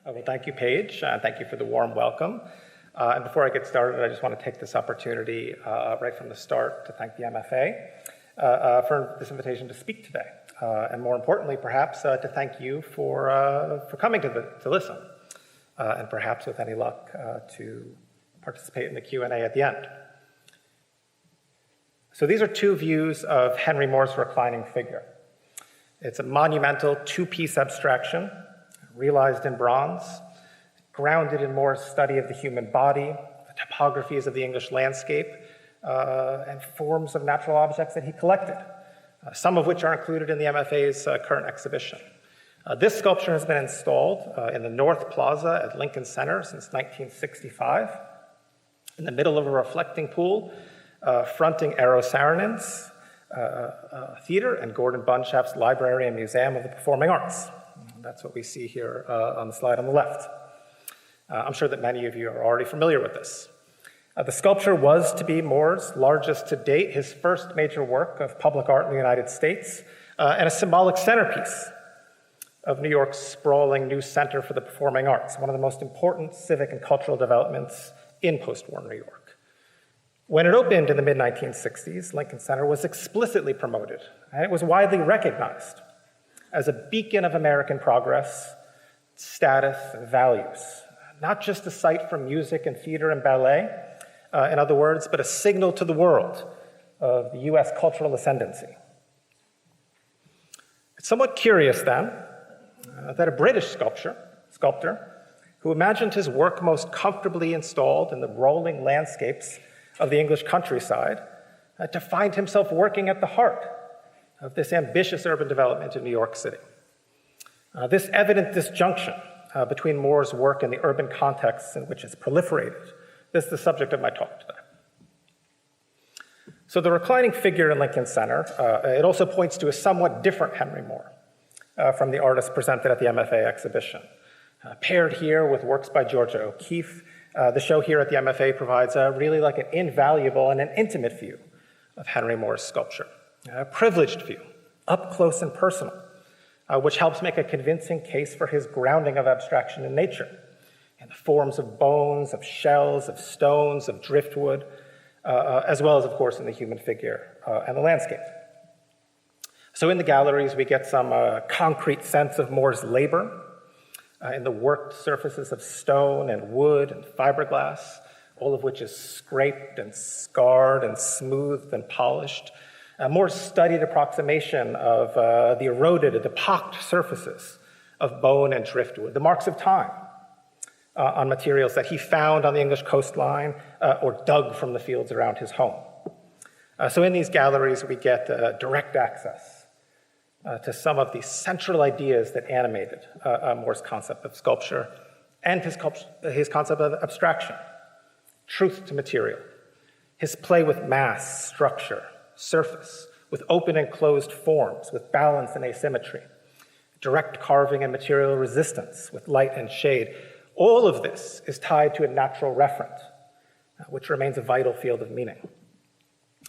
Well, thank you, Paige. Thank you for the warm welcome. And before I get started, I just want to take this opportunity right from the start to thank the MFA for this invitation to speak today. And more importantly, perhaps, to thank you for coming to listen. And perhaps, with any luck, to participate in the Q&A at the end. So these are two views of Henry Moore's reclining figure. It's a monumental two-piece abstraction, realized in bronze, grounded in Moore's study of the human body, the topographies of the English landscape, and forms of natural objects that he collected, some of which are included in the MFA's current exhibition. This sculpture has been installed in the North Plaza at Lincoln Center since 1965, in the middle of a reflecting pool, fronting Eero Saarinen's theater and Gordon Bunshaft's Library and Museum of the Performing Arts. That's what we see here on the slide on the left. I'm sure that many of you are already familiar with this. The sculpture was to be Moore's largest to date, his first major work of public art in the United States, and a symbolic centerpiece of New York's sprawling new center for the performing arts, one of the most important civic and cultural developments in post-war New York. When it opened in the mid-1960s, Lincoln Center was explicitly promoted, and it was widely recognized as a beacon of American progress, status, and values. Not just a site for music and theater and ballet, in other words, but a signal to the world of the US cultural ascendancy. It's somewhat curious then that a British sculptor, who imagined his work most comfortably installed in the rolling landscapes of the English countryside, to find himself working at the heart of this ambitious urban development in New York City. This evident disjunction between Moore's work and the urban contexts in which it's proliferated, this is the subject of my talk today. So the reclining figure in Lincoln Center, it also points to a somewhat different Henry Moore from the artist presented at the MFA exhibition. Paired here with works by Georgia O'Keeffe, the show here at the MFA provides really like an invaluable and an intimate view of Henry Moore's sculpture, a privileged view, up close and personal, which helps make a convincing case for his grounding of abstraction in nature, in the forms of bones, of shells, of stones, of driftwood, as well as, of course, in the human figure and the landscape. So in the galleries, we get some concrete sense of Moore's labor in the worked surfaces of stone and wood and fiberglass, all of which is scraped and scarred and smoothed and polished. Moore's studied approximation of the eroded and epoxed surfaces of bone and driftwood, the marks of time on materials that he found on the English coastline or dug from the fields around his home. So in these galleries, we get direct access to some of the central ideas that animated Moore's concept of sculpture and his concept of abstraction, truth to material, his play with mass, structure, surface, with open and closed forms, with balance and asymmetry, direct carving and material resistance, with light and shade. All of this is tied to a natural referent, which remains a vital field of meaning.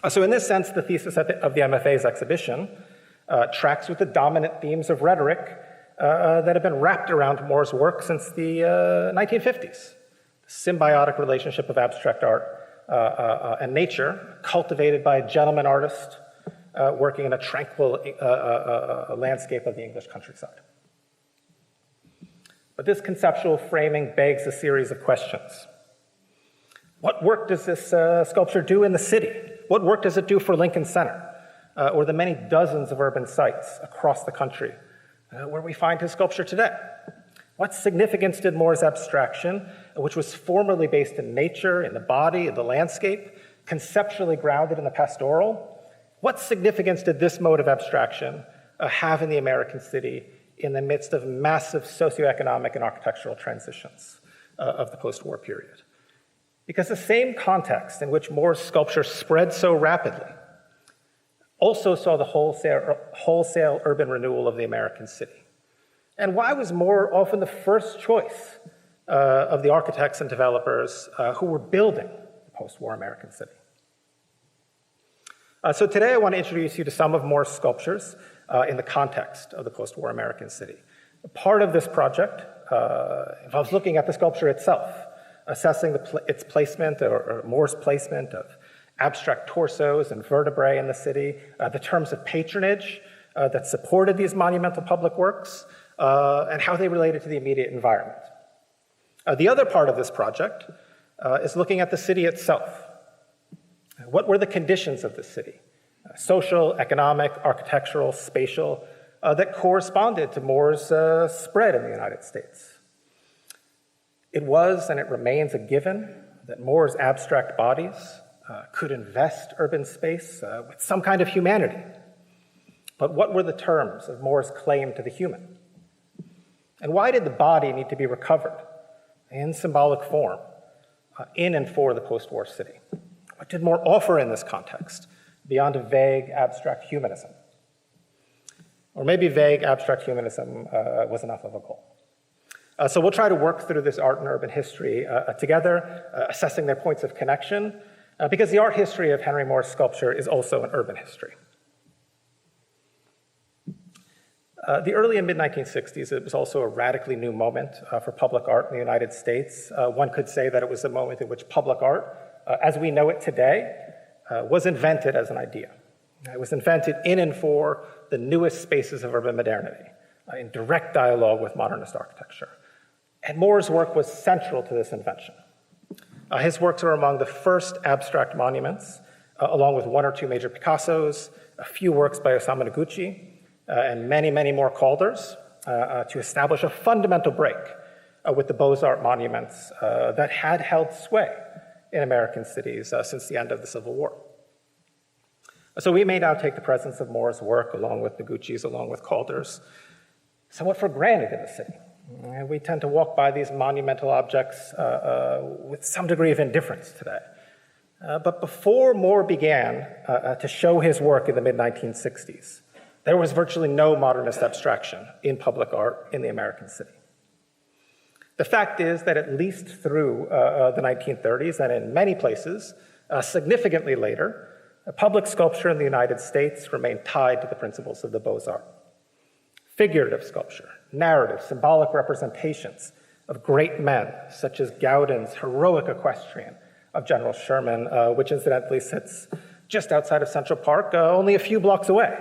So in this sense, the thesis of the MFA's exhibition tracks with the dominant themes of rhetoric that have been wrapped around Moore's work since the 1950s. The symbiotic relationship of abstract art and nature, cultivated by a gentleman artist working in a tranquil landscape of the English countryside. But this conceptual framing begs a series of questions. What work does this sculpture do in the city? What work does it do for Lincoln Center, or the many dozens of urban sites across the country where we find his sculpture today? What significance did Moore's abstraction, which was formerly based in nature, in the body, in the landscape, conceptually grounded in the pastoral, what significance did this mode of abstraction have in the American city in the midst of massive socioeconomic and architectural transitions of the post-war period? Because the same context in which Moore's sculpture spread so rapidly also saw the wholesale urban renewal of the American city. And why was Moore often the first choice of the architects and developers who were building the post-war American city? So today I want to introduce you to some of Moore's sculptures in the context of the post-war American city. Part of this project involves looking at the sculpture itself, assessing its placement or Moore's placement of abstract torsos and vertebrae in the city, the terms of patronage that supported these monumental public works, and how they related to the immediate environment. The other part of this project is looking at the city itself. What were the conditions of the city? Social, economic, architectural, spatial, that corresponded to Moore's spread in the United States. It was and it remains a given that Moore's abstract bodies could invest urban space with some kind of humanity. But what were the terms of Moore's claim to the human? And why did the body need to be recovered in symbolic form in and for the post-war city? What did Moore offer in this context beyond a vague abstract humanism? Or maybe vague abstract humanism was enough of a goal. So we'll try to work through this art and urban history together, assessing their points of connection, because the art history of Henry Moore's sculpture is also an urban history. The early and mid-1960s, it was also a radically new moment for public art in the United States. One could say that it was a moment in which public art, as we know it today, was invented as an idea. It was invented in and for the newest spaces of urban modernity, in direct dialogue with modernist architecture. And Moore's work was central to this invention. His works are among the first abstract monuments, along with one or two major Picassos, a few works by Osamu Noguchi, and many, many more Calders, to establish a fundamental break with the Beaux-Arts monuments that had held sway in American cities since the end of the Civil War. So we may now take the presence of Moore's work, along with Noguchi's, along with Calder's, somewhat for granted in the city. We tend to walk by these monumental objects with some degree of indifference today. But before Moore began to show his work in the mid-1960s, there was virtually no modernist abstraction in public art in the American city. The fact is that at least through the 1930s, and in many places, significantly later, public sculpture in the United States remained tied to the principles of the Beaux-Arts. Figurative sculpture, narrative, symbolic representations of great men, such as Gaudin's heroic equestrian of General Sherman, which incidentally sits just outside of Central Park, only a few blocks away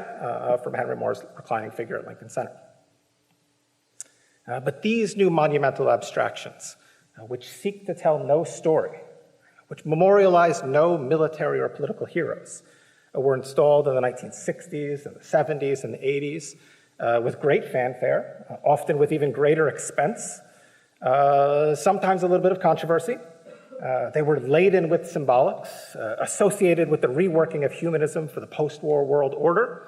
from Henry Moore's reclining figure at Lincoln Center. But these new monumental abstractions, which seek to tell no story, which memorialize no military or political heroes, were installed in the 1960s and the 70s and the 80s with great fanfare, often with even greater expense, sometimes a little bit of controversy. They were laden with symbolics associated with the reworking of humanism for the post-war world order,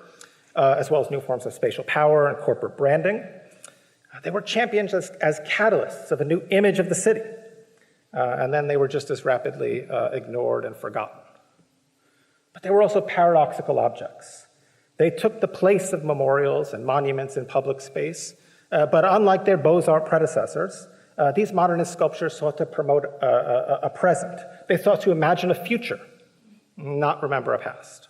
as well as new forms of spatial power and corporate branding. They were championed as catalysts of a new image of the city, and then they were just as rapidly ignored and forgotten. But they were also paradoxical objects. They took the place of memorials and monuments in public space, but unlike their Beaux-Arts predecessors, these modernist sculptures sought to promote a present. They sought to imagine a future, not remember a past.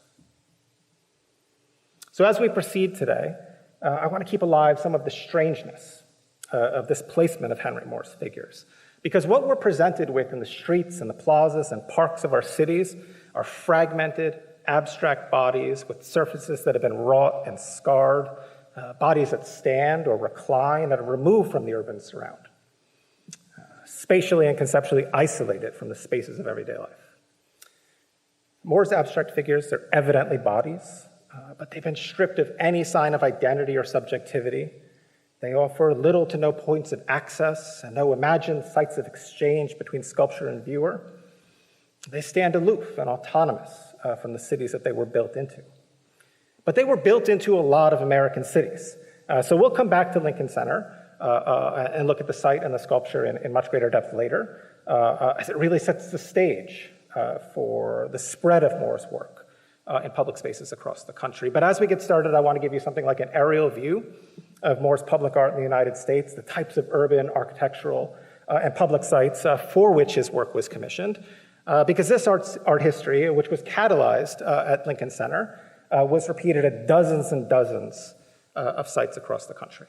So as we proceed today, I want to keep alive some of the strangeness of this placement of Henry Moore's figures. Because what we're presented with in the streets and the plazas and parks of our cities are fragmented, abstract bodies with surfaces that have been wrought and scarred, bodies that stand or recline that are removed from the urban surround, spatially and conceptually isolated from the spaces of everyday life. Moore's abstract figures, they're evidently bodies, but they've been stripped of any sign of identity or subjectivity. They offer little to no points of access and no imagined sites of exchange between sculpture and viewer. They stand aloof and autonomous from the cities that they were built into. But they were built into a lot of American cities. So we'll come back to Lincoln Center and look at the site and the sculpture in much greater depth later, as it really sets the stage for the spread of Moore's work in public spaces across the country. But as we get started, I want to give you something like an aerial view of Moore's public art in the United States, the types of urban, architectural, and public sites for which his work was commissioned. Because this art history, which was catalyzed at Lincoln Center, was repeated at dozens and dozens of sites across the country.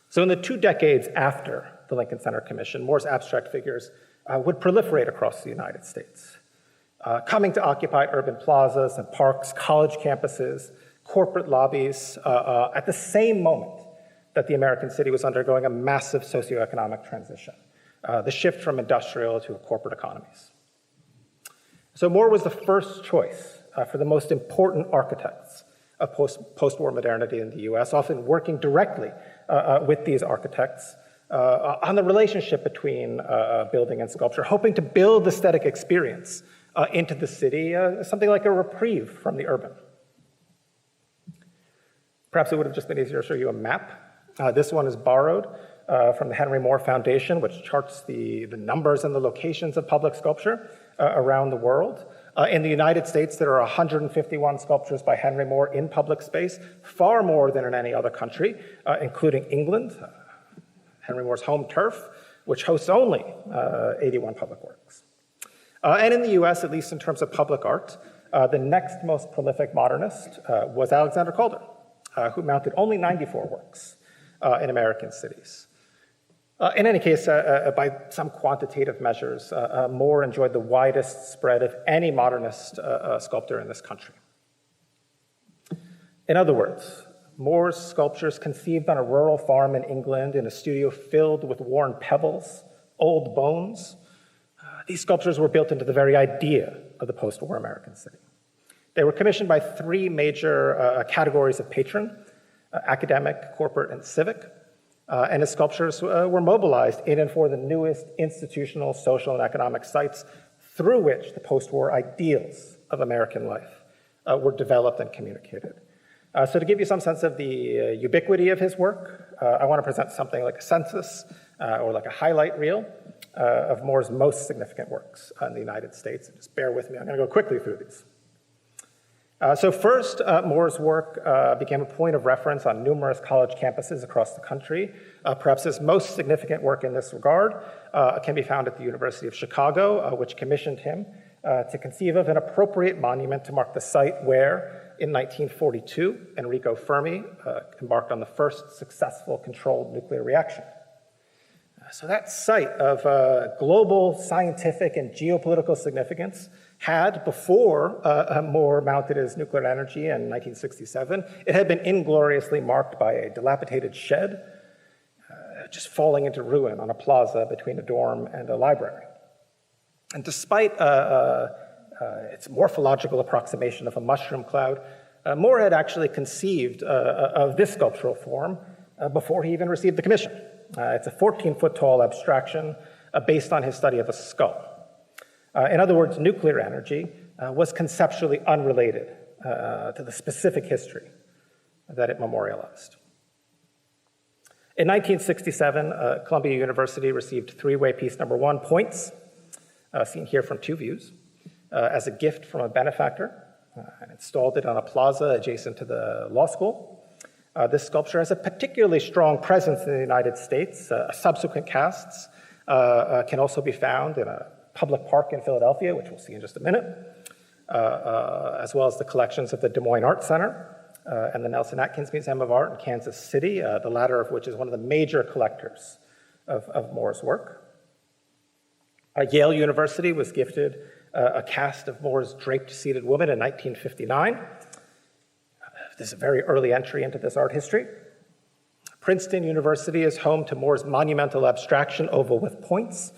So in the 2 decades after the Lincoln Center Commission, Moore's abstract figures would proliferate across the United States, coming to occupy urban plazas and parks, college campuses, corporate lobbies, at the same moment that the American city was undergoing a massive socioeconomic transition, the shift from industrial to corporate economies. So Moore was the first choice for the most important architects of post-war modernity in the US, often working directly with these architects on the relationship between building and sculpture, hoping to build aesthetic experience into the city, something like a reprieve from the urban. Perhaps it would have just been easier to show you a map. This one is borrowed from the Henry Moore Foundation, which charts the numbers and the locations of public sculpture around the world. In the United States, there are 151 sculptures by Henry Moore in public space, far more than in any other country, including England, Henry Moore's home turf, which hosts only 81 public works. And in the US, at least in terms of public art, the next most prolific modernist was Alexander Calder, who mounted only 94 works in American cities. In any case, by some quantitative measures, Moore enjoyed the widest spread of any modernist sculptor in this country. In other words, Moore's sculptures conceived on a rural farm in England in a studio filled with worn pebbles, old bones. These sculptures were built into the very idea of the post-war American city. They were commissioned by 3 major categories of patron, academic, corporate, and civic. And his sculptures were mobilized in and for the newest institutional, social, and economic sites through which the post-war ideals of American life were developed and communicated. So to give you some sense of the ubiquity of his work, I want to present something like a census or like a highlight reel of Moore's most significant works in the United States. Just bear with me, I'm going to go quickly through these. So first, Moore's work became a point of reference on numerous college campuses across the country. Perhaps his most significant work in this regard can be found at the University of Chicago, which commissioned him to conceive of an appropriate monument to mark the site where, in 1942, Enrico Fermi embarked on the first successful controlled nuclear reaction. So that site of global scientific and geopolitical significance had, before Moore mounted his nuclear energy in 1967, it had been ingloriously marked by a dilapidated shed, just falling into ruin on a plaza between a dorm and a library. And despite its morphological approximation of a mushroom cloud, Moore had actually conceived of this sculptural form before he even received the commission. It's a 14-foot tall abstraction based on his study of a skull. In other words, nuclear energy was conceptually unrelated to the specific history that it memorialized. In 1967, Columbia University received three-way piece number 1 points, seen here from 2 views, as a gift from a benefactor, and installed it on a plaza adjacent to the law school. This sculpture has a particularly strong presence in the United States. Subsequent casts can also be found in a public park in Philadelphia, which we'll see in just a minute, as well as the collections of the Des Moines Art Center and the Nelson Atkins Museum of Art in Kansas City, the latter of which is one of the major collectors of Moore's work. Yale University was gifted a cast of Moore's draped seated woman in 1959. This is a very early entry into this art history. Princeton University is home to Moore's monumental abstraction, Oval with Points,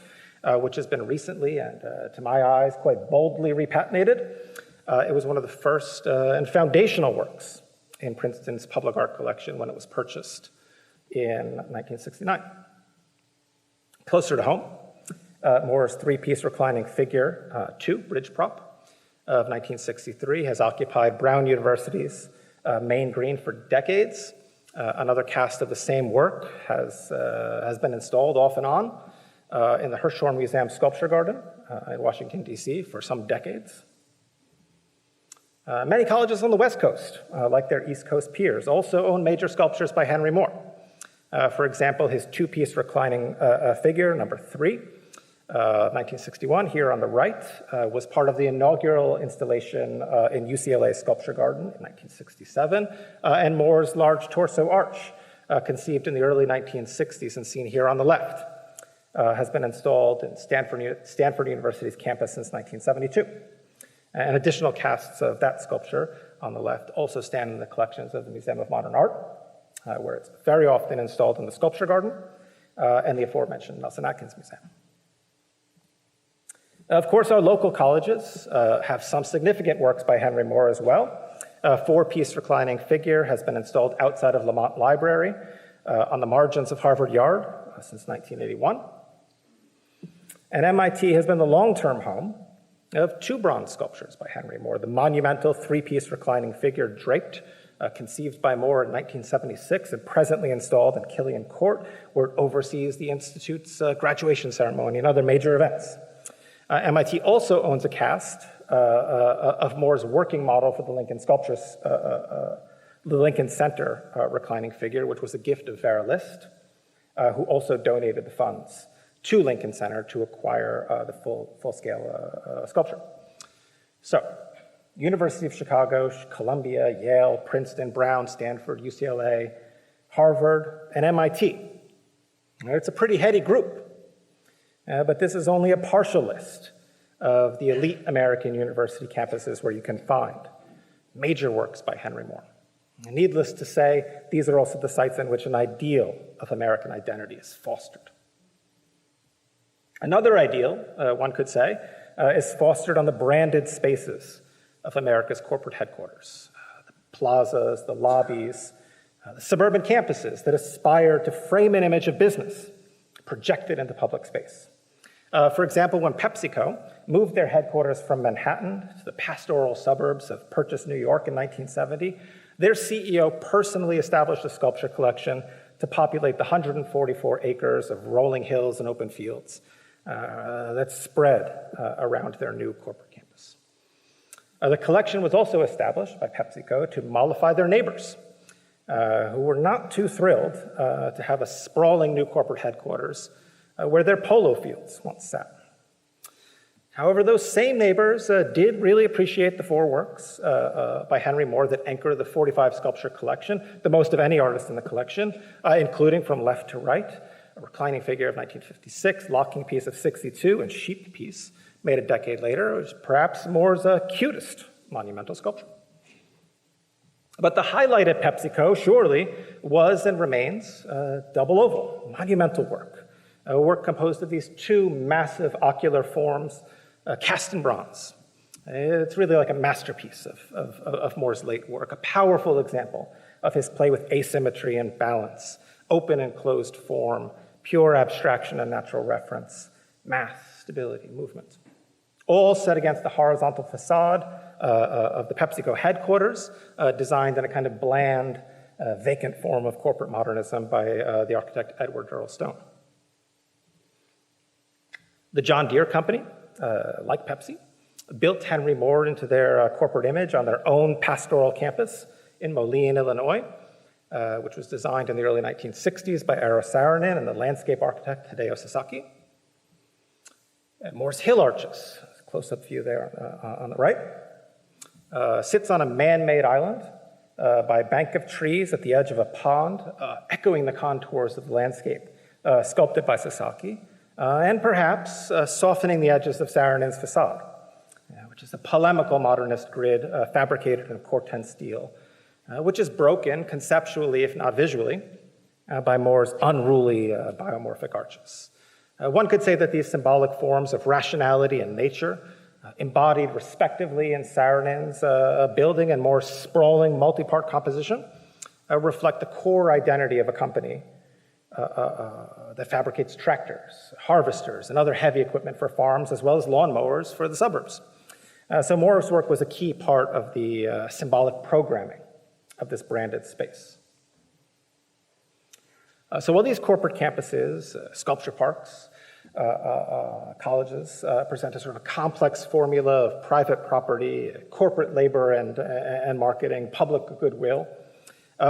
which has been recently, and to my eyes, quite boldly repatinated. It was one of the first and foundational works in Princeton's public art collection when it was purchased in 1969. Closer to home, Moore's 3-piece reclining figure, 2, Bridge Prop, of 1963 has occupied Brown University's main green for decades. Another cast of the same work has been installed off and on in the Hirshhorn Museum Sculpture Garden in Washington, D.C. for some decades. Many colleges on the West Coast, like their East Coast peers, also own major sculptures by Henry Moore. For example, his 2-piece reclining figure, number 3, 1961, here on the right, was part of the inaugural installation in UCLA Sculpture Garden in 1967, and Moore's large torso arch conceived in the early 1960s and seen here on the left, has been installed in Stanford University's campus since 1972. And additional casts of that sculpture on the left also stand in the collections of the Museum of Modern Art, where it's very often installed in the Sculpture Garden and the aforementioned Nelson Atkins Museum. Of course, our local colleges have some significant works by Henry Moore as well. A 4-piece reclining figure has been installed outside of Lamont Library on the margins of Harvard Yard since 1981. And MIT has been the long-term home of 2 bronze sculptures by Henry Moore, the monumental 3-piece reclining figure Draped, conceived by Moore in 1976 and presently installed in Killian Court, where it oversees the Institute's graduation ceremony and other major events. MIT also owns a cast of Moore's working model for the Lincoln Sculptures, the Lincoln Center reclining figure, which was a gift of Vera List, who also donated the funds to Lincoln Center to acquire the full-scale sculpture. So, University of Chicago, Columbia, Yale, Princeton, Brown, Stanford, UCLA, Harvard, and MIT. It's a pretty heady group. But this is only a partial list of the elite American university campuses where you can find major works by Henry Moore. And needless to say, these are also the sites in which an ideal of American identity is fostered. Another ideal, one could say, is fostered on the branded spaces of America's corporate headquarters, the plazas, the lobbies, the suburban campuses that aspire to frame an image of business projected into public space. For example, when PepsiCo moved their headquarters from Manhattan to the pastoral suburbs of Purchase, New York in 1970, their CEO personally established a sculpture collection to populate the 144 acres of rolling hills and open fields that spread around their new corporate campus. The collection was also established by PepsiCo to mollify their neighbors, who were not too thrilled to have a sprawling new corporate headquarters where their polo fields once sat. However, those same neighbors did really appreciate the 4 works by Henry Moore that anchor the 45 sculpture collection, the most of any artist in the collection, including from left to right, a reclining figure of 1956, locking piece of 62, and sheep piece made a decade later, which is perhaps Moore's cutest monumental sculpture. But the highlight at PepsiCo, surely, was and remains double oval, monumental work, a work composed of these 2 massive ocular forms cast in bronze. It's really like a masterpiece of Moore's late work, a powerful example of his play with asymmetry and balance, open and closed form, pure abstraction and natural reference, math, stability, movement. All set against the horizontal facade of the PepsiCo headquarters, designed in a kind of bland, vacant form of corporate modernism by the architect Edward Earl Stone. The John Deere Company, like Pepsi, built Henry Moore into their corporate image on their own pastoral campus in Moline, Illinois, which was designed in the early 1960s by Eero Saarinen and the landscape architect Hideo Sasaki. Moore's Hill Arches, close-up view there on the right, sits on a man-made island by a bank of trees at the edge of a pond, echoing the contours of the landscape sculpted by Sasaki, and perhaps softening the edges of Saarinen's facade, which is a polemical modernist grid fabricated in Corten steel, which is broken conceptually, if not visually, by Moore's unruly biomorphic arches. One could say that these symbolic forms of rationality and nature, embodied respectively in Saarinen's building and Moore's sprawling multi-part composition, reflect the core identity of a company that fabricates tractors, harvesters, and other heavy equipment for farms, as well as lawnmowers for the suburbs. So Moore's work was a key part of the symbolic programming of this branded space. So while these corporate campuses, sculpture parks, colleges present a sort of a complex formula of private property, corporate labor and marketing, public goodwill,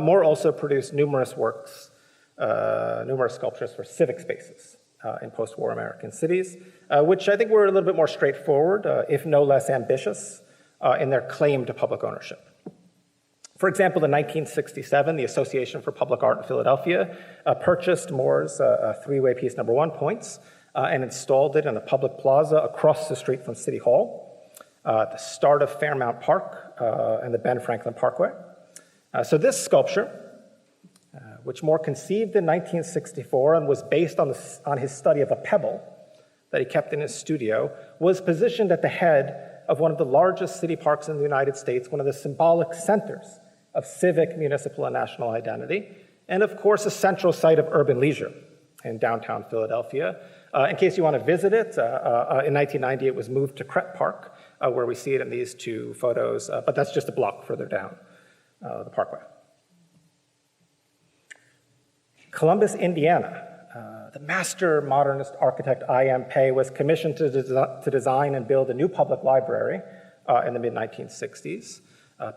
Moore also produced numerous works, numerous sculptures for civic spaces in post-war American cities, which I think were a little bit more straightforward, if no less ambitious, in their claim to public ownership. For example, in 1967, the Association for Public Art in Philadelphia purchased Moore's three-way piece number 1, Points, and installed it in a public plaza across the street from City Hall, at the start of Fairmount Park and the Ben Franklin Parkway. So this sculpture, which Moore conceived in 1964 and was based on his study of a pebble that he kept in his studio, was positioned at the head of one of the largest city parks in the United States, one of the symbolic centers of civic, municipal, and national identity, and of course, a central site of urban leisure in downtown Philadelphia. In case you want to visit it, in 1990 it was moved to Crett Park, where we see it in these two photos, but that's just a block further down the parkway. Columbus, Indiana. The master modernist architect I.M. Pei was commissioned to design and build a new public library in the mid-1960s.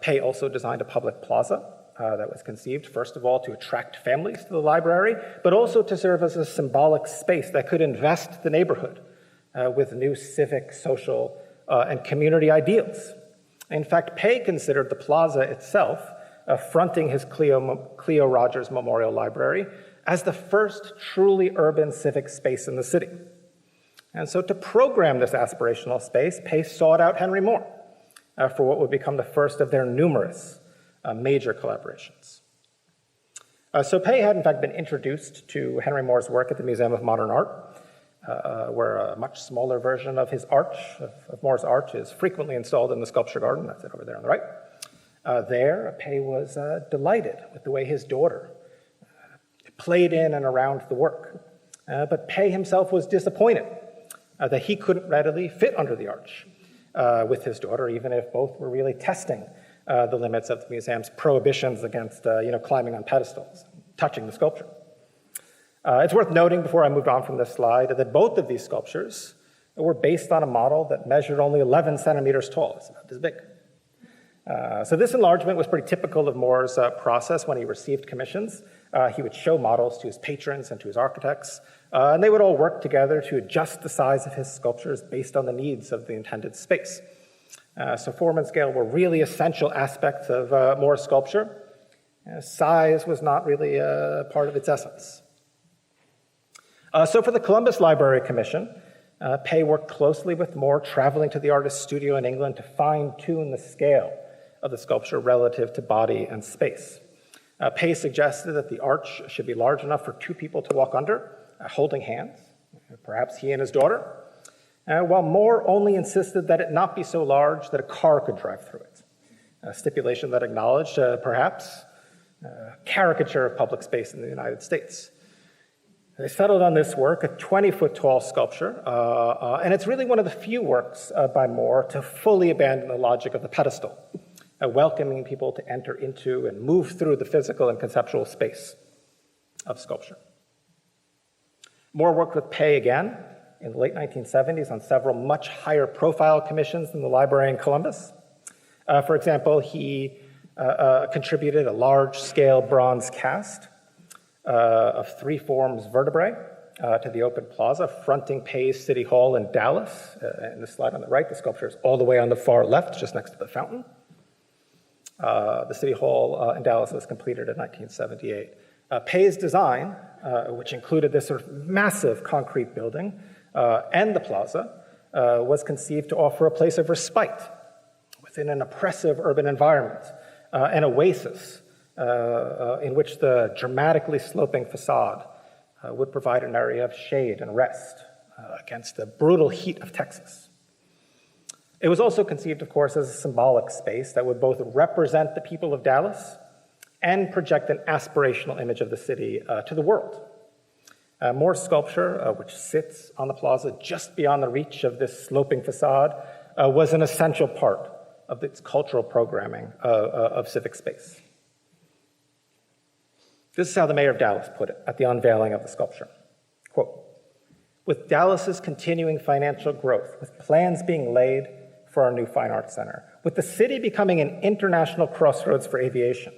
Pei also designed a public plaza that was conceived, first of all, to attract families to the library, but also to serve as a symbolic space that could invest the neighborhood with new civic, social, and community ideals. In fact, Pei considered the plaza itself, fronting his Cleo Rogers Memorial Library, as the first truly urban civic space in the city. And so to program this aspirational space, Pei sought out Henry Moore for what would become the first of their numerous major collaborations. So Pei had in fact been introduced to Henry Moore's work at the Museum of Modern Art, where a much smaller version of his arch, of Moore's arch, is frequently installed in the sculpture garden. That's it over there on the right. There, Pei was delighted with the way his daughter played in and around the work. But Pei himself was disappointed that he couldn't readily fit under the arch with his daughter, even if both were really testing the limits of the museum's prohibitions against climbing on pedestals, touching the sculpture. It's worth noting, before I moved on from this slide, that both of these sculptures were based on a model that measured only 11 centimeters tall. It's about this big. So this enlargement was pretty typical of Moore's process when he received commissions. He would show models to his patrons and to his architects, and they would all work together to adjust the size of his sculptures based on the needs of the intended space. So form and scale were really essential aspects of Moore's sculpture. Size was not really part of its essence. So for the Columbus Library Commission, Pei worked closely with Moore, traveling to the artist's studio in England to fine-tune the scale of the sculpture relative to body and space. Pei suggested that the arch should be large enough for 2 people to walk under, holding hands, perhaps he and his daughter, while Moore only insisted that it not be so large that a car could drive through it, a stipulation that acknowledged, perhaps, caricature of public space in the United States. They settled on this work, a 20-foot-tall sculpture, and it's really one of the few works by Moore to fully abandon the logic of the pedestal, welcoming people to enter into and move through the physical and conceptual space of sculpture. Moore worked with Pei again in the late 1970s on several much higher profile commissions than the library in Columbus. For example, he contributed a large-scale bronze cast of 3 forms vertebrae to the open plaza fronting Pei's City Hall in Dallas. In the slide on the right, the sculpture is all the way on the far left, just next to the fountain. The City Hall in Dallas was completed in 1978. Pei's design, which included this sort of massive concrete building and the plaza, was conceived to offer a place of respite within an oppressive urban environment, an oasis in which the dramatically sloping facade would provide an area of shade and rest against the brutal heat of Texas. It was also conceived, of course, as a symbolic space that would both represent the people of Dallas and project an aspirational image of the city to the world. Moore's sculpture, which sits on the plaza just beyond the reach of this sloping facade, was an essential part of its cultural programming of civic space. This is how the mayor of Dallas put it at the unveiling of the sculpture. Quote, "With Dallas's continuing financial growth, with plans being laid for our new fine arts center, with the city becoming an international crossroads for aviation,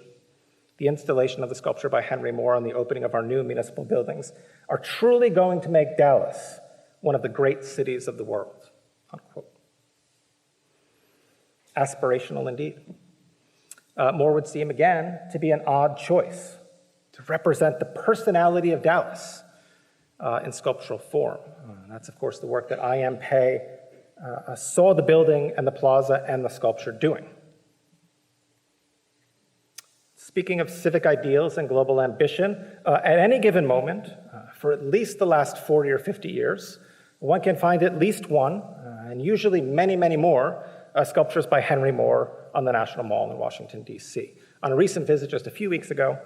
the installation of the sculpture by Henry Moore and the opening of our new municipal buildings are truly going to make Dallas one of the great cities of the world." Unquote. Aspirational indeed. Moore would seem, again, to be an odd choice to represent the personality of Dallas in sculptural form. That's, of course, the work that I.M. Pei saw the building and the plaza and the sculpture doing. Speaking of civic ideals and global ambition, at any given moment, for at least the last 40 or 50 years, one can find at least one, and usually many, many more, sculptures by Henry Moore on the National Mall in Washington, D.C. On a recent visit just a few weeks ago,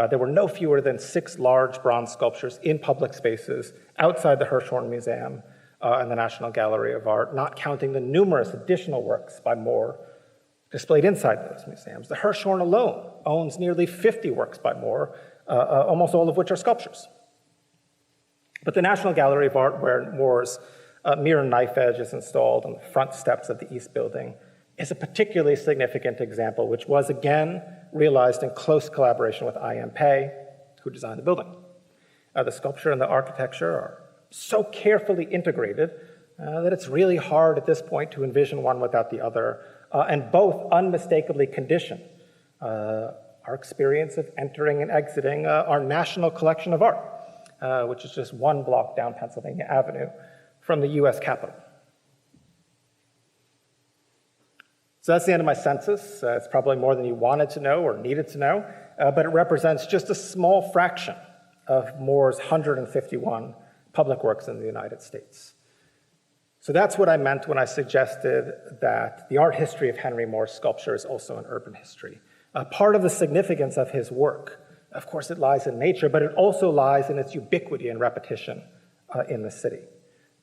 there were no fewer than 6 large bronze sculptures in public spaces outside the Hirshhorn Museum and the National Gallery of Art, not counting the numerous additional works by Moore displayed inside those museums. The Hirshhorn alone owns nearly 50 works by Moore, almost all of which are sculptures. But the National Gallery of Art, where Moore's mirror knife edge is installed on the front steps of the East Building, is a particularly significant example, which was again realized in close collaboration with I.M. Pei, who designed the building. The sculpture and the architecture are so carefully integrated that it's really hard at this point to envision one without the other, and both unmistakably condition our experience of entering and exiting our national collection of art, which is just one block down Pennsylvania Avenue from the US Capitol. So that's the end of my census. It's probably more than you wanted to know or needed to know, but it represents just a small fraction of Moore's 151 public works in the United States. So that's what I meant when I suggested that the art history of Henry Moore's sculpture is also an urban history. Part of the significance of his work, of course, it lies in nature, but it also lies in its ubiquity and repetition in the city.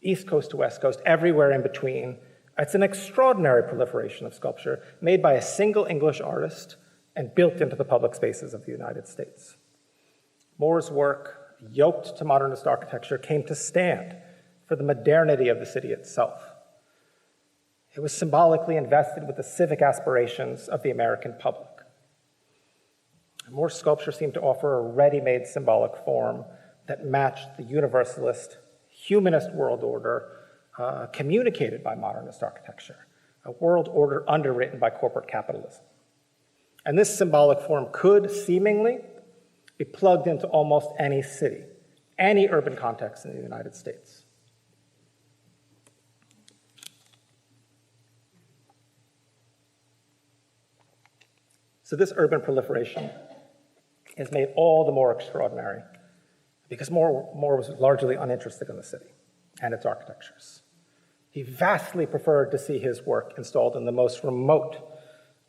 East Coast to West Coast, everywhere in between. It's an extraordinary proliferation of sculpture made by a single English artist and built into the public spaces of the United States. Moore's work, yoked to modernist architecture, came to stand for the modernity of the city itself. It was symbolically invested with the civic aspirations of the American public. Moore's sculpture seemed to offer a ready-made symbolic form that matched the universalist, humanist world order communicated by modernist architecture, a world order underwritten by corporate capitalism. And this symbolic form could seemingly be plugged into almost any city, any urban context in the United States. So this urban proliferation is made all the more extraordinary because Moore was largely uninterested in the city and its architectures. He vastly preferred to see his work installed in the most remote,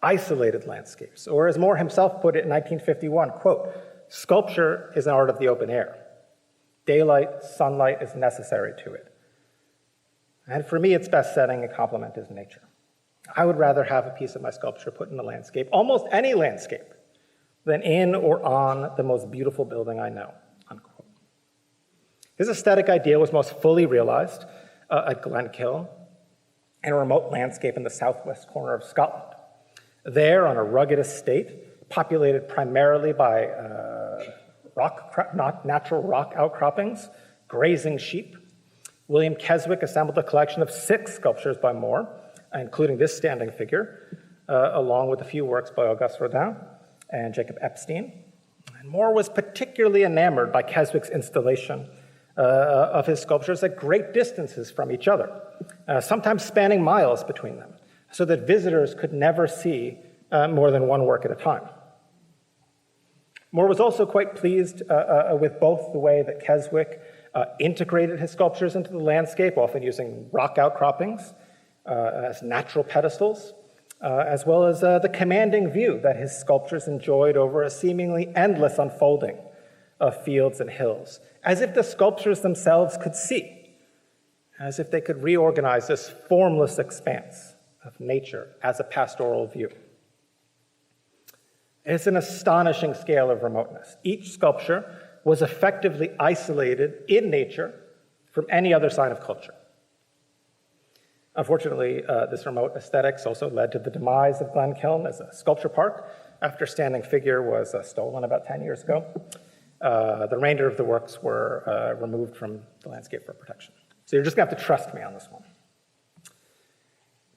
isolated landscapes, or as Moore himself put it in 1951, quote, "Sculpture is an art of the open air. Daylight, sunlight is necessary to it. And for me, its best setting and complement is nature. I would rather have a piece of my sculpture put in a landscape, almost any landscape, than in or on the most beautiful building I know," unquote. His aesthetic ideal was most fully realized at Glenkiln, in a remote landscape in the southwest corner of Scotland. There, on a rugged estate, populated primarily by natural rock outcroppings, grazing sheep, William Keswick assembled a collection of 6 sculptures by Moore, including this standing figure, along with a few works by Auguste Rodin and Jacob Epstein. And Moore was particularly enamored by Keswick's installation of his sculptures at great distances from each other, sometimes spanning miles between them, so that visitors could never see more than one work at a time. Moore was also quite pleased with both the way that Keswick integrated his sculptures into the landscape, often using rock outcroppings as natural pedestals, as well as the commanding view that his sculptures enjoyed over a seemingly endless unfolding of fields and hills, as if the sculptures themselves could see, as if they could reorganize this formless expanse of nature as a pastoral view. It's an astonishing scale of remoteness. Each sculpture was effectively isolated in nature from any other sign of culture. Unfortunately, this remote aesthetics also led to the demise of Glenkiln as a sculpture park after standing figure was stolen about 10 years ago. The remainder of the works were removed from the landscape for protection. So you're just going to have to trust me on this one.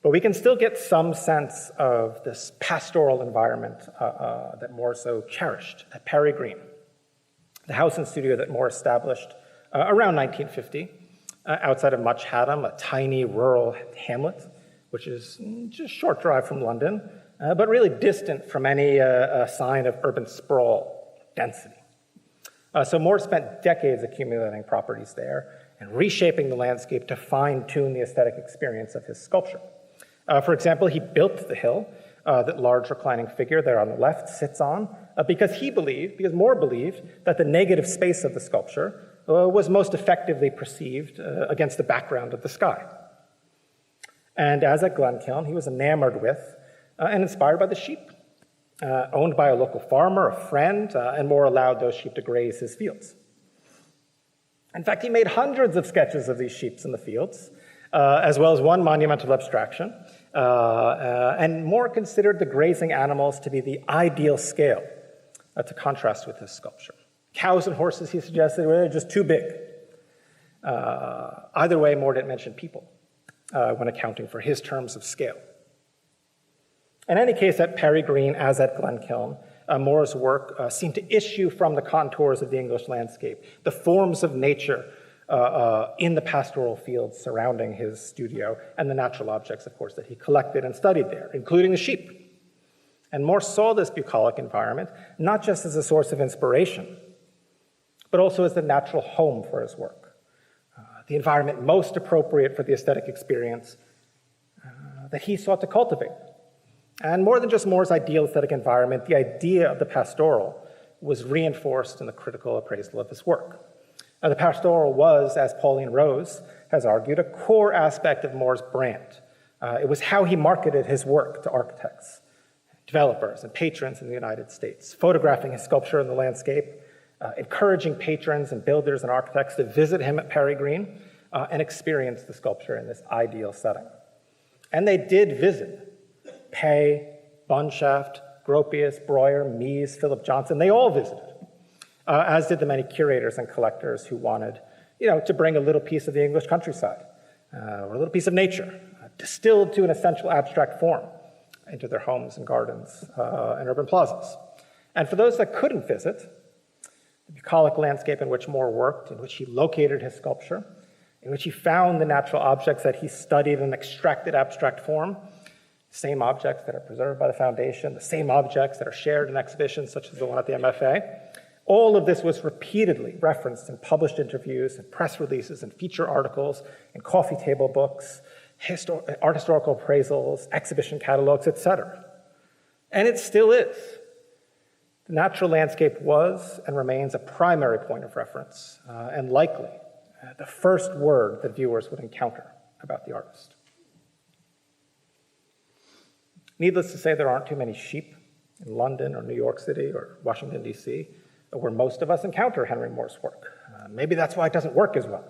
But we can still get some sense of this pastoral environment that Moore so cherished at Perry Green, the house and studio that Moore established around 1950 outside of Much Haddam, a tiny rural hamlet, which is just a short drive from London, but really distant from any sign of urban sprawl density. So Moore spent decades accumulating properties there and reshaping the landscape to fine-tune the aesthetic experience of his sculpture. For example, he built the hill that large reclining figure there on the left sits on because Moore believed that the negative space of the sculpture was most effectively perceived against the background of the sky. And as at Glenkiln, he was enamored with and inspired by the sheep, owned by a local farmer, a friend, and Moore allowed those sheep to graze his fields. In fact, he made hundreds of sketches of these sheep in the fields, as well as one monumental abstraction, and Moore considered the grazing animals to be the ideal scale to contrast with his sculpture. Cows and horses, he suggested, were just too big. Either way, Moore didn't mention people when accounting for his terms of scale. In any case, at Perry Green, as at Glenkiln, Moore's work seemed to issue from the contours of the English landscape, the forms of nature in the pastoral fields surrounding his studio, and the natural objects, of course, that he collected and studied there, including the sheep. And Moore saw this bucolic environment not just as a source of inspiration, but also as the natural home for his work, the environment most appropriate for the aesthetic experience that he sought to cultivate. And more than just Moore's ideal aesthetic environment, the idea of the pastoral was reinforced in the critical appraisal of his work. Now, the pastoral was, as Pauline Rose has argued, a core aspect of Moore's brand. It was how he marketed his work to architects, developers, and patrons in the United States, photographing his sculpture in the landscape, encouraging patrons and builders and architects to visit him at Perry Green and experience the sculpture in this ideal setting. And they did visit. Pei, Bunshaft, Gropius, Breuer, Mies, Philip Johnson, they all visited, as did the many curators and collectors who wanted, to bring a little piece of the English countryside, or a little piece of nature, distilled to an essential abstract form into their homes and gardens and urban plazas. And for those that couldn't visit, the bucolic landscape in which Moore worked, in which he located his sculpture, in which he found the natural objects that he studied in extracted abstract form, same objects that are preserved by the Foundation, the same objects that are shared in exhibitions such as the one at the MFA. All of this was repeatedly referenced in published interviews and press releases and feature articles and coffee table books, art historical appraisals, exhibition catalogs, etc. And it still is. The natural landscape was and remains a primary point of reference, and likely the first word that viewers would encounter about the artist. Needless to say, there aren't too many sheep in London or New York City or Washington, D.C., where most of us encounter Henry Moore's work. Maybe that's why it doesn't work as well.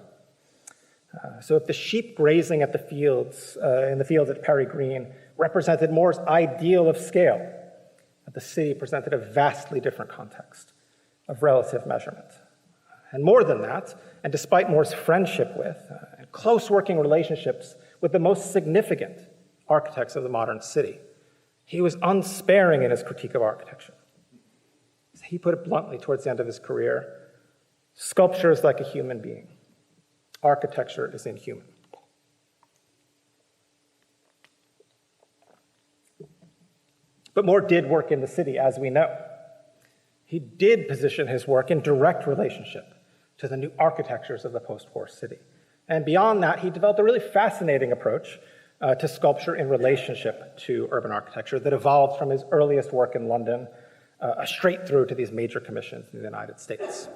So if the sheep grazing at the fields, in the fields at Perry Green, represented Moore's ideal of scale, the city presented a vastly different context of relative measurement. And more than that, and despite Moore's friendship with and close working relationships with the most significant architects of the modern city, he was unsparing in his critique of architecture. He put it bluntly towards the end of his career, sculpture is like a human being. Architecture is inhuman. But Moore did work in the city, as we know. He did position his work in direct relationship to the new architectures of the post-war city. And beyond that, he developed a really fascinating approach to sculpture in relationship to urban architecture that evolved from his earliest work in London straight through to these major commissions in the United States.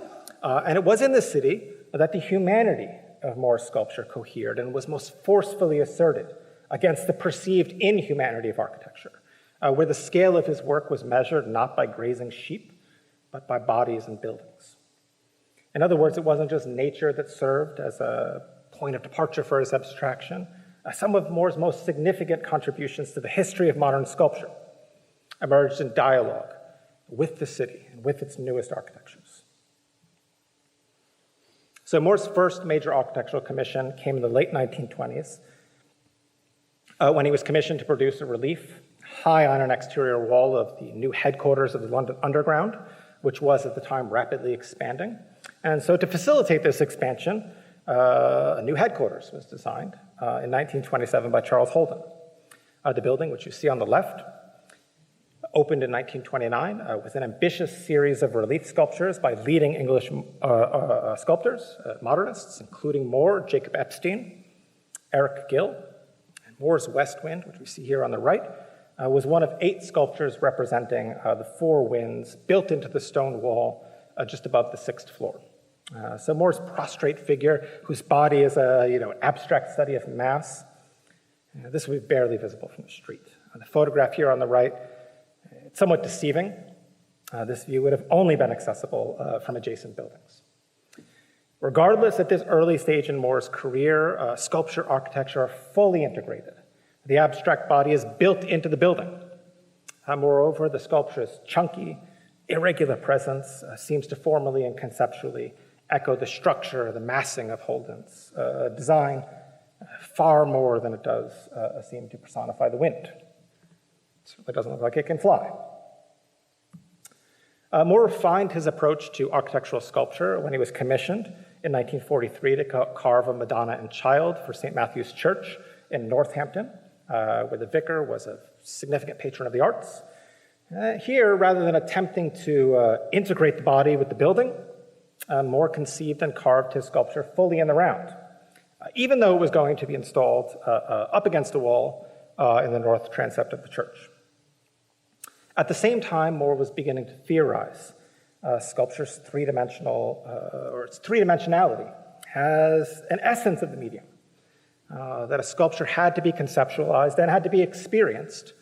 And it was in the city that the humanity of Moore's sculpture cohered and was most forcefully asserted against the perceived inhumanity of architecture, where the scale of his work was measured not by grazing sheep, but by bodies and buildings. In other words, it wasn't just nature that served as a point of departure for his abstraction. Some of Moore's most significant contributions to the history of modern sculpture emerged in dialogue with the city and with its newest architectures. So Moore's first major architectural commission came in the late 1920s when he was commissioned to produce a relief high on an exterior wall of the new headquarters of the London Underground, which was at the time rapidly expanding. And so to facilitate this expansion, a new headquarters was designed in 1927 by Charles Holden. The building, which you see on the left, opened in 1929 with an ambitious series of relief sculptures by leading English sculptors, modernists, including Moore, Jacob Epstein, Eric Gill. And Moore's West Wind, which we see here on the right, was one of 8 sculptures representing the 4 winds built into the stone wall just above the 6th floor. So Moore's prostrate figure, whose body is an abstract study of mass, this would be barely visible from the street. The photograph here on the right, it's somewhat deceiving. This view would have only been accessible from adjacent buildings. Regardless, at this early stage in Moore's career, sculpture, architecture are fully integrated. The abstract body is built into the building. Moreover, the sculpture's chunky, irregular presence seems to formally and conceptually echo the structure, the massing of Holden's design far more than it does seem to personify the wind. It certainly doesn't look like it can fly. Moore refined his approach to architectural sculpture when he was commissioned in 1943 to carve a Madonna and Child for St. Matthew's Church in Northampton, where the vicar was a significant patron of the arts. Here, rather than attempting to integrate the body with the building, Moore conceived and carved his sculpture fully in the round, even though it was going to be installed up against a wall in the north transept of the church. At the same time, Moore was beginning to theorize sculpture's its three-dimensionality as an essence of the medium, that a sculpture had to be conceptualized and had to be experienced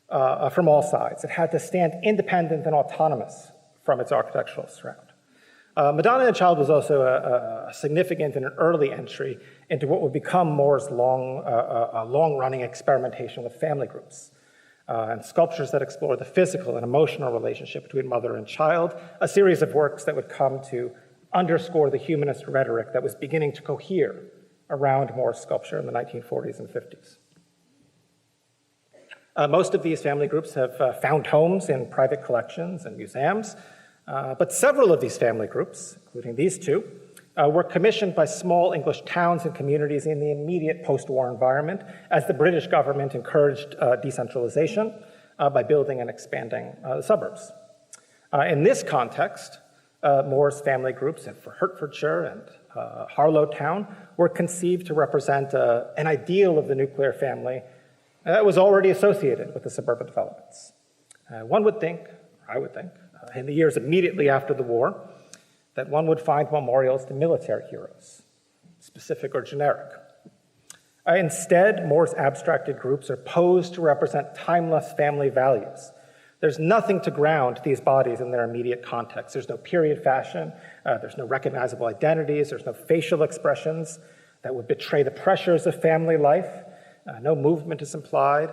from all sides. It had to stand independent and autonomous from its architectural surround. Madonna and Child was also a significant and an early entry into what would become Moore's long-running experimentation with family groups and sculptures that explore the physical and emotional relationship between mother and child, a series of works that would come to underscore the humanist rhetoric that was beginning to cohere around Moore's sculpture in the 1940s and 50s. Most of these family groups have found homes in private collections and museums, but several of these family groups, including these two, were commissioned by small English towns and communities in the immediate post-war environment as the British government encouraged decentralization by building and expanding the suburbs. In this context, Moore's family groups for Hertfordshire and Harlow Town were conceived to represent an ideal of the nuclear family that was already associated with the suburban developments. One would think, or I would think, in the years immediately after the war, that one would find memorials to military heroes, specific or generic. Instead, Moore's abstracted groups are posed to represent timeless family values. There's nothing to ground these bodies in their immediate context. There's no period fashion, there's no recognizable identities, there's no facial expressions that would betray the pressures of family life. No movement is implied.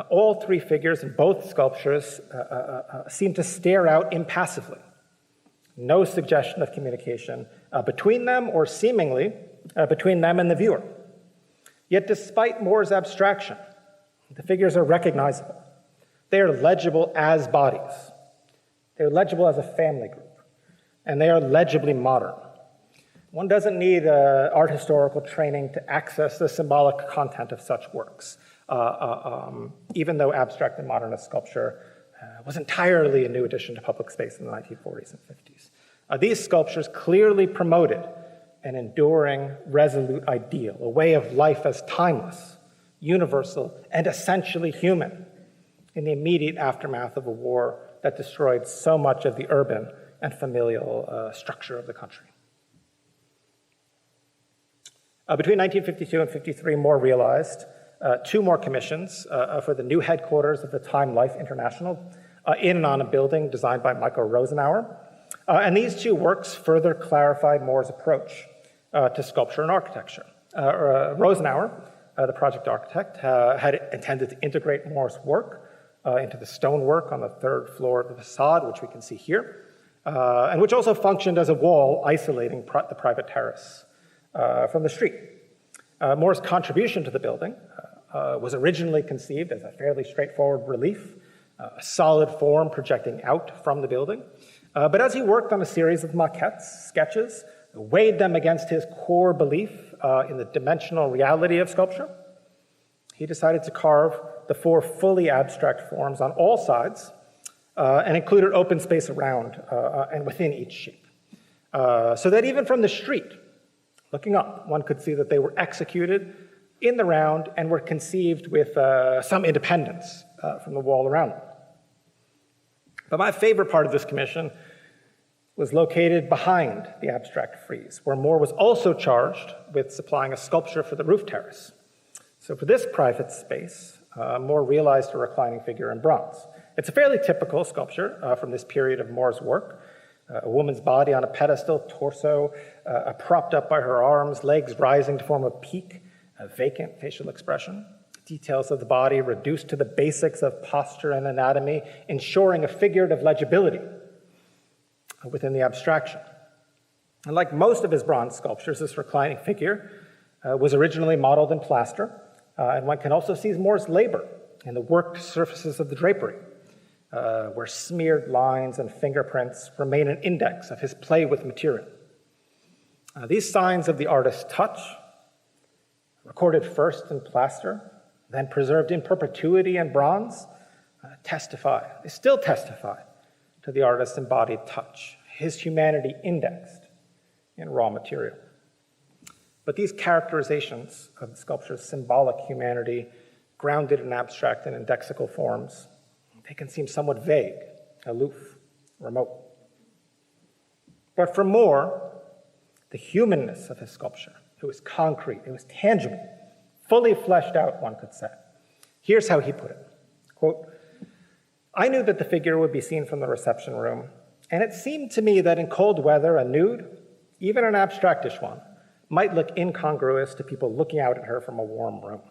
All 3 figures in both sculptures seem to stare out impassively. No suggestion of communication between them or seemingly between them and the viewer. Yet despite Moore's abstraction, the figures are recognizable. They are legible as bodies. They are legible as a family group. And they are legibly modern. One doesn't need art historical training to access the symbolic content of such works, even though abstract and modernist sculpture was entirely a new addition to public space in the 1940s and 50s. These sculptures clearly promoted an enduring, resolute ideal, a way of life as timeless, universal, and essentially human in the immediate aftermath of a war that destroyed so much of the urban and familial structure of the country. Between 1952 and 53, Moore realized 2 more commissions for the new headquarters of the Time Life International in and on a building designed by Michael Rosenauer. And these 2 works further clarified Moore's approach to sculpture and architecture. Rosenauer, the project architect, had intended to integrate Moore's work into the stonework on the 3rd floor of the facade, which we can see here, and which also functioned as a wall isolating the private terrace from the street. Moore's contribution to the building, was originally conceived as a fairly straightforward relief, a solid form projecting out from the building. But as he worked on a series of maquettes, sketches, weighed them against his core belief in the dimensional reality of sculpture, he decided to carve the 4 fully abstract forms on all sides and included open space around and within each shape. So that even from the street, looking up, one could see that they were executed in the round and were conceived with some independence from the wall around them. But my favorite part of this commission was located behind the abstract frieze, where Moore was also charged with supplying a sculpture for the roof terrace. So for this private space, Moore realized a reclining figure in bronze. It's a fairly typical sculpture from this period of Moore's work. A woman's body on a pedestal, torso propped up by her arms, legs rising to form a peak, a vacant facial expression. Details of the body reduced to the basics of posture and anatomy, ensuring a figurative legibility within the abstraction. And like most of his bronze sculptures, this reclining figure was originally modeled in plaster, and one can also see Moore's labor in the worked surfaces of the drapery, where smeared lines and fingerprints remain an index of his play with material. These signs of the artist's touch, recorded first in plaster, then preserved in perpetuity in bronze, they still testify to the artist's embodied touch, his humanity indexed in raw material. But these characterizations of the sculpture's symbolic humanity, grounded in abstract and indexical forms, they can seem somewhat vague, aloof, remote. But for Moore, the humanness of his sculpture, it was concrete, it was tangible, fully fleshed out, one could say. Here's how he put it, quote, "I knew that the figure would be seen from the reception room, and it seemed to me that in cold weather, a nude, even an abstractish one, might look incongruous to people looking out at her from a warm room.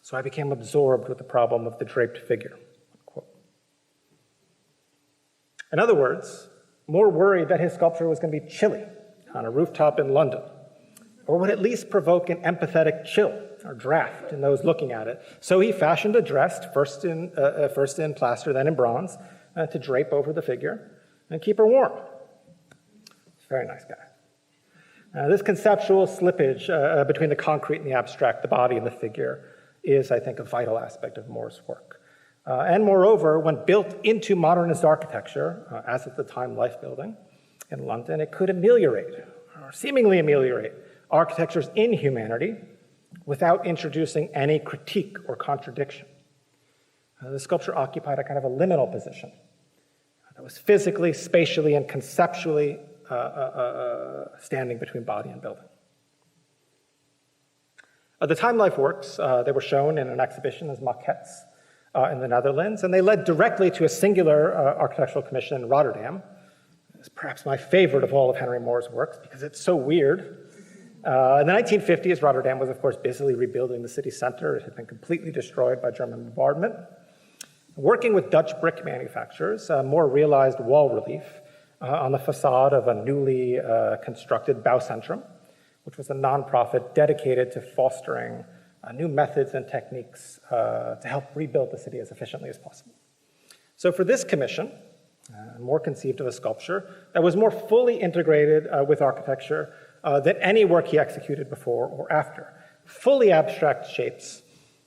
So I became absorbed with the problem of the draped figure." Quote. In other words, Moore worried that his sculpture was going to be chilly on a rooftop in London, or would at least provoke an empathetic chill or draft in those looking at it. So he fashioned a dress, first in plaster, then in bronze, to drape over the figure and keep her warm. Very nice guy. This conceptual slippage between the concrete and the abstract, the body and the figure, is, I think, a vital aspect of Moore's work. And moreover, when built into modernist architecture, as at the time Life building in London, it could ameliorate, or seemingly ameliorate, architecture's inhumanity without introducing any critique or contradiction. The sculpture occupied a kind of a liminal position that was physically, spatially, and conceptually standing between body and building. The Time Life works, they were shown in an exhibition as maquettes in the Netherlands, and they led directly to a singular architectural commission in Rotterdam. It's perhaps my favorite of all of Henry Moore's works because it's so weird. In the 1950s, Rotterdam was, of course, busily rebuilding the city center. It had been completely destroyed by German bombardment. Working with Dutch brick manufacturers, Moore realized wall relief on the facade of a newly constructed Bouwcentrum, which was a nonprofit dedicated to fostering new methods and techniques to help rebuild the city as efficiently as possible. So for this commission, Moore conceived of a sculpture that was more fully integrated with architecture than any work he executed before or after. Fully abstract shapes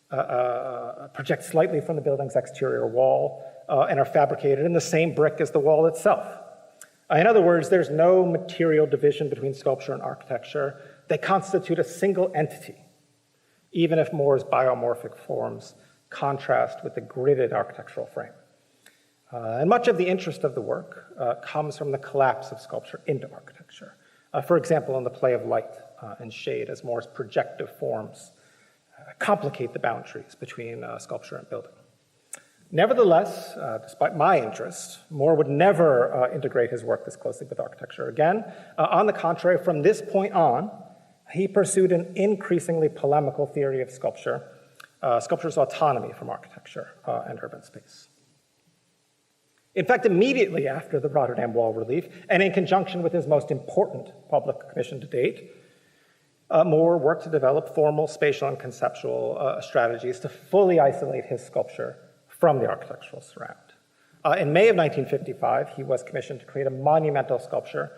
project slightly from the building's exterior wall and are fabricated in the same brick as the wall itself. In other words, there's no material division between sculpture and architecture. They constitute a single entity, even if Moore's biomorphic forms contrast with the gridded architectural frame. And much of the interest of the work comes from the collapse of sculpture into architecture. For example, in the play of light and shade as Moore's projective forms complicate the boundaries between sculpture and building. Nevertheless, despite my interest, Moore would never integrate his work this closely with architecture again. On the contrary, from this point on, he pursued an increasingly polemical theory of sculpture, sculpture's autonomy from architecture and urban space. In fact, immediately after the Rotterdam wall relief, and in conjunction with his most important public commission to date, Moore worked to develop formal spatial and conceptual strategies to fully isolate his sculpture from the architectural surround. In May of 1955, he was commissioned to create a monumental sculpture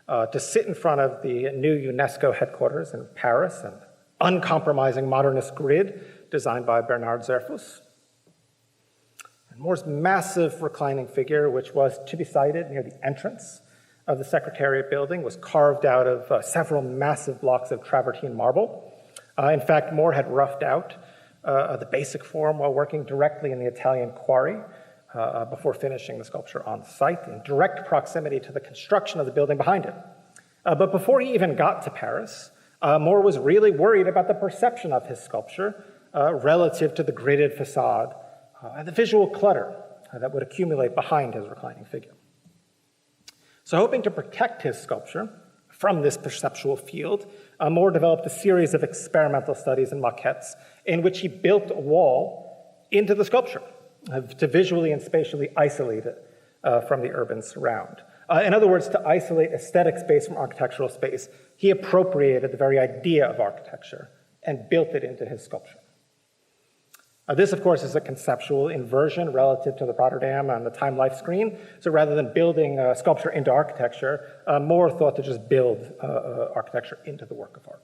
to sit in front of the new UNESCO headquarters in Paris, an uncompromising modernist grid designed by Bernard Zerfus. And Moore's massive reclining figure, which was to be sited near the entrance of the Secretariat building, was carved out of several massive blocks of travertine marble. In fact, Moore had roughed out the basic form while working directly in the Italian quarry before finishing the sculpture on site in direct proximity to the construction of the building behind it. But before he even got to Paris, Moore was really worried about the perception of his sculpture relative to the gridded facade and the visual clutter that would accumulate behind his reclining figure. So hoping to protect his sculpture from this perceptual field, Moore developed a series of experimental studies and maquettes in which he built a wall into the sculpture to visually and spatially isolate it from the urban surround. In other words, to isolate aesthetic space from architectural space, he appropriated the very idea of architecture and built it into his sculpture. This, of course, is a conceptual inversion relative to the Rotterdam and the time-life screen. So rather than building sculpture into architecture, Moore thought to just build architecture into the work of art.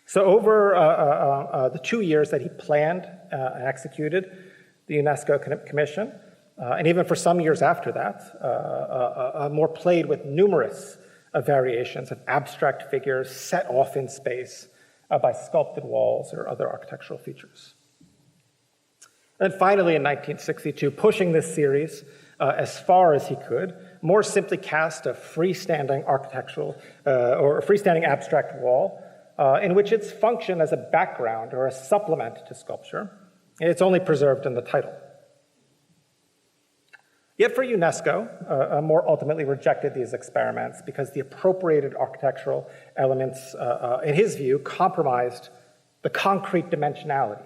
So over the 2 years that he planned and executed the UNESCO commission, and even for some years after that, Moore played with numerous variations of abstract figures set off in space by sculpted walls or other architectural features. And finally, in 1962, pushing this series as far as he could, Moore simply cast a freestanding architectural or a freestanding abstract wall in which its function as a background or a supplement to sculpture, it's only preserved in the title. Yet for UNESCO, Moore ultimately rejected these experiments because the appropriated architectural elements, in his view, compromised the concrete dimensionality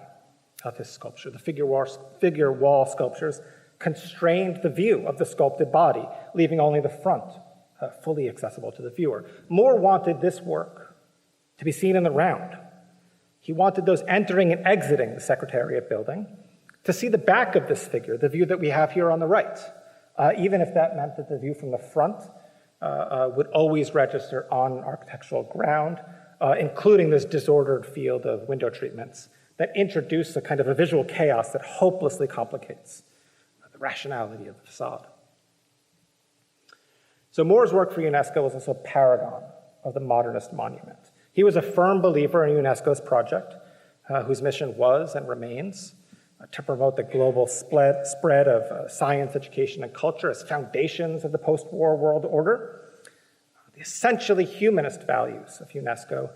of his sculpture. The figure wall sculptures constrained the view of the sculpted body, leaving only the front fully accessible to the viewer. Moore wanted this work to be seen in the round. He wanted those entering and exiting the Secretariat building to see the back of this figure, the view that we have here on the right, even if that meant that the view from the front would always register on architectural ground, including this disordered field of window treatments that introduce a kind of a visual chaos that hopelessly complicates the rationality of the facade. So Moore's work for UNESCO was also a paragon of the modernist monument. He was a firm believer in UNESCO's project, whose mission was and remains to promote the global spread of science, education, and culture as foundations of the post-war world order. The essentially humanist values of UNESCO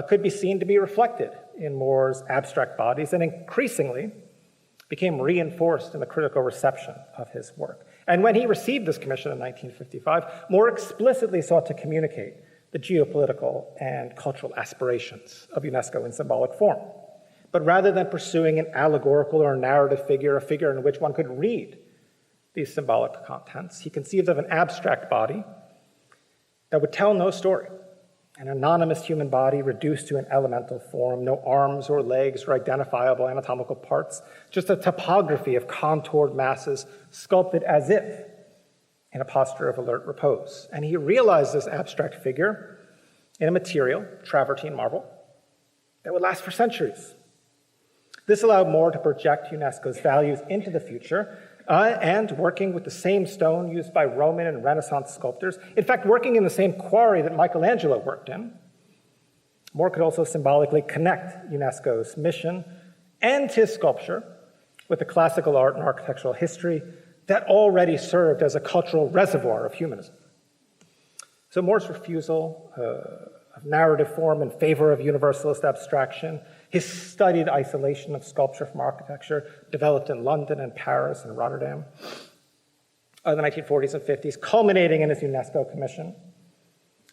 could be seen to be reflected in Moore's abstract bodies and increasingly became reinforced in the critical reception of his work. And when he received this commission in 1955, Moore explicitly sought to communicate the geopolitical and cultural aspirations of UNESCO in symbolic form. But rather than pursuing an allegorical or narrative figure, a figure in which one could read these symbolic contents, he conceived of an abstract body that would tell no story, an anonymous human body reduced to an elemental form, no arms or legs or identifiable anatomical parts, just a topography of contoured masses sculpted as if in a posture of alert repose. And he realized this abstract figure in a material, travertine marble, that would last for centuries. This allowed Moore to project UNESCO's values into the future, and working with the same stone used by Roman and Renaissance sculptors, in fact, working in the same quarry that Michelangelo worked in, Moore could also symbolically connect UNESCO's mission and his sculpture with the classical art and architectural history that already served as a cultural reservoir of humanism. So Moore's refusal of narrative form in favor of universalist abstraction, his studied isolation of sculpture from architecture, developed in London and Paris and Rotterdam in the 1940s and 50s, culminating in his UNESCO commission.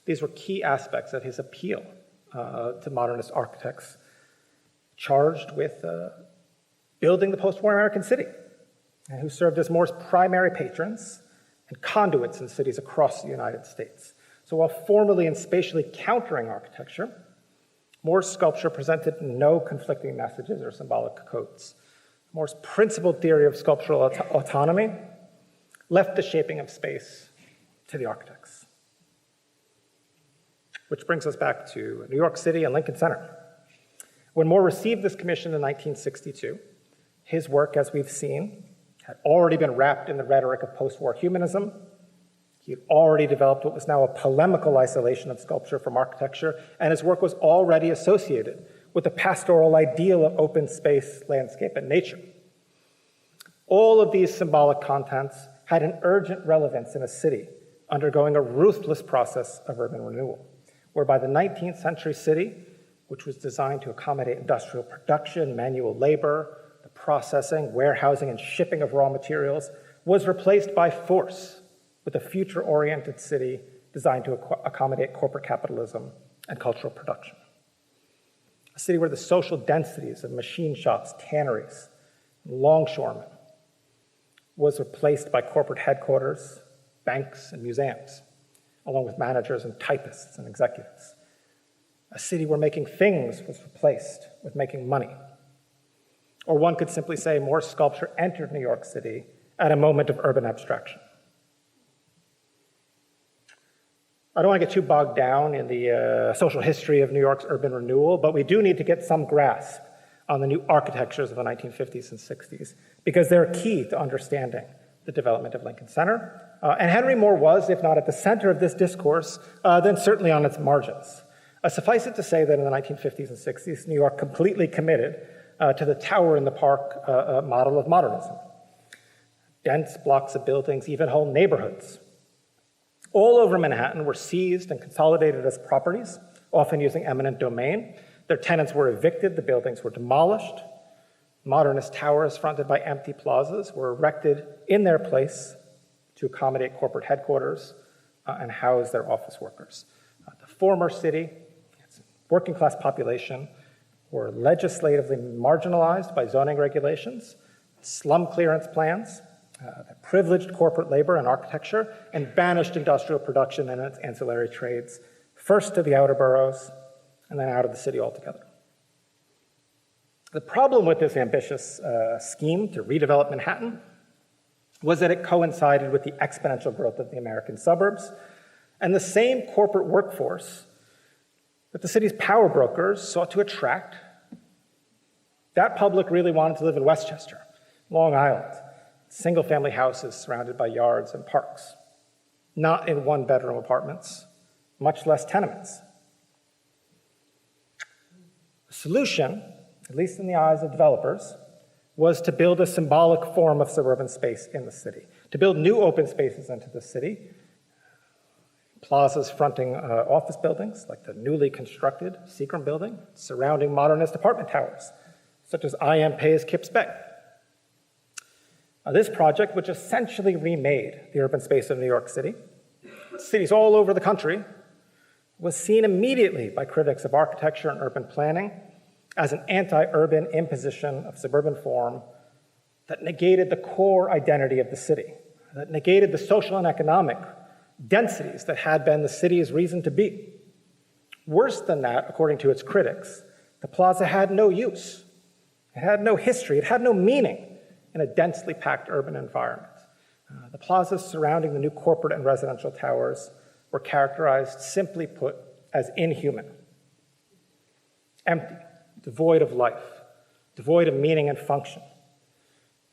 These were key aspects of his appeal to modernist architects charged with building the post-war American city, and who served as Moore's primary patrons and conduits in cities across the United States. So while formally and spatially countering architecture, Moore's sculpture presented no conflicting messages or symbolic codes. Moore's principled theory of sculptural autonomy left the shaping of space to the architects. Which brings us back to New York City and Lincoln Center. When Moore received this commission in 1962, his work, as we've seen, had already been wrapped in the rhetoric of post-war humanism. He had already developed what was now a polemical isolation of sculpture from architecture, and his work was already associated with the pastoral ideal of open space, landscape, and nature. All of these symbolic contents had an urgent relevance in a city undergoing a ruthless process of urban renewal, whereby the 19th century city, which was designed to accommodate industrial production, manual labor, the processing, warehousing, and shipping of raw materials, was replaced by force with a future-oriented city designed to accommodate corporate capitalism and cultural production. A city where the social densities of machine shops, tanneries, and longshoremen was replaced by corporate headquarters, banks, and museums, along with managers and typists and executives. A city where making things was replaced with making money. Or one could simply say Moore's sculpture entered New York City at a moment of urban abstraction. I don't want to get too bogged down in the social history of New York's urban renewal, but we do need to get some grasp on the new architectures of the 1950s and 60s, because they're key to understanding the development of Lincoln Center. And Henry Moore was, if not at the center of this discourse, then certainly on its margins. Suffice it to say that in the 1950s and 60s, New York completely committed to the tower in the park model of modernism. Dense blocks of buildings, even whole neighborhoods, all over Manhattan were seized and consolidated as properties, often using eminent domain. Their tenants were evicted, the buildings were demolished. Modernist towers fronted by empty plazas were erected in their place to accommodate corporate headquarters and house their office workers. The former city, its working class population, were legislatively marginalized by zoning regulations, slum clearance plans, that privileged corporate labor and architecture, and banished industrial production and its ancillary trades, first to the outer boroughs and then out of the city altogether. The problem with this ambitious scheme to redevelop Manhattan was that it coincided with the exponential growth of the American suburbs, and the same corporate workforce that the city's power brokers sought to attract. That public really wanted to live in Westchester, Long Island, single-family houses surrounded by yards and parks, not in one-bedroom apartments, much less tenements. The solution, at least in the eyes of developers, was to build a symbolic form of suburban space in the city, to build new open spaces into the city, plazas fronting office buildings like the newly constructed Seagram building, surrounding modernist apartment towers, such as I.M. Pei's Kips Bay. This project, which essentially remade the urban space of New York City, cities all over the country, was seen immediately by critics of architecture and urban planning as an anti-urban imposition of suburban form that negated the core identity of the city, that negated the social and economic densities that had been the city's reason to be. Worse than that, according to its critics, the plaza had no use. It had no history. It had no meaning in a densely packed urban environment. The plazas surrounding the new corporate and residential towers were characterized, simply put, as inhuman, empty, devoid of life, devoid of meaning and function,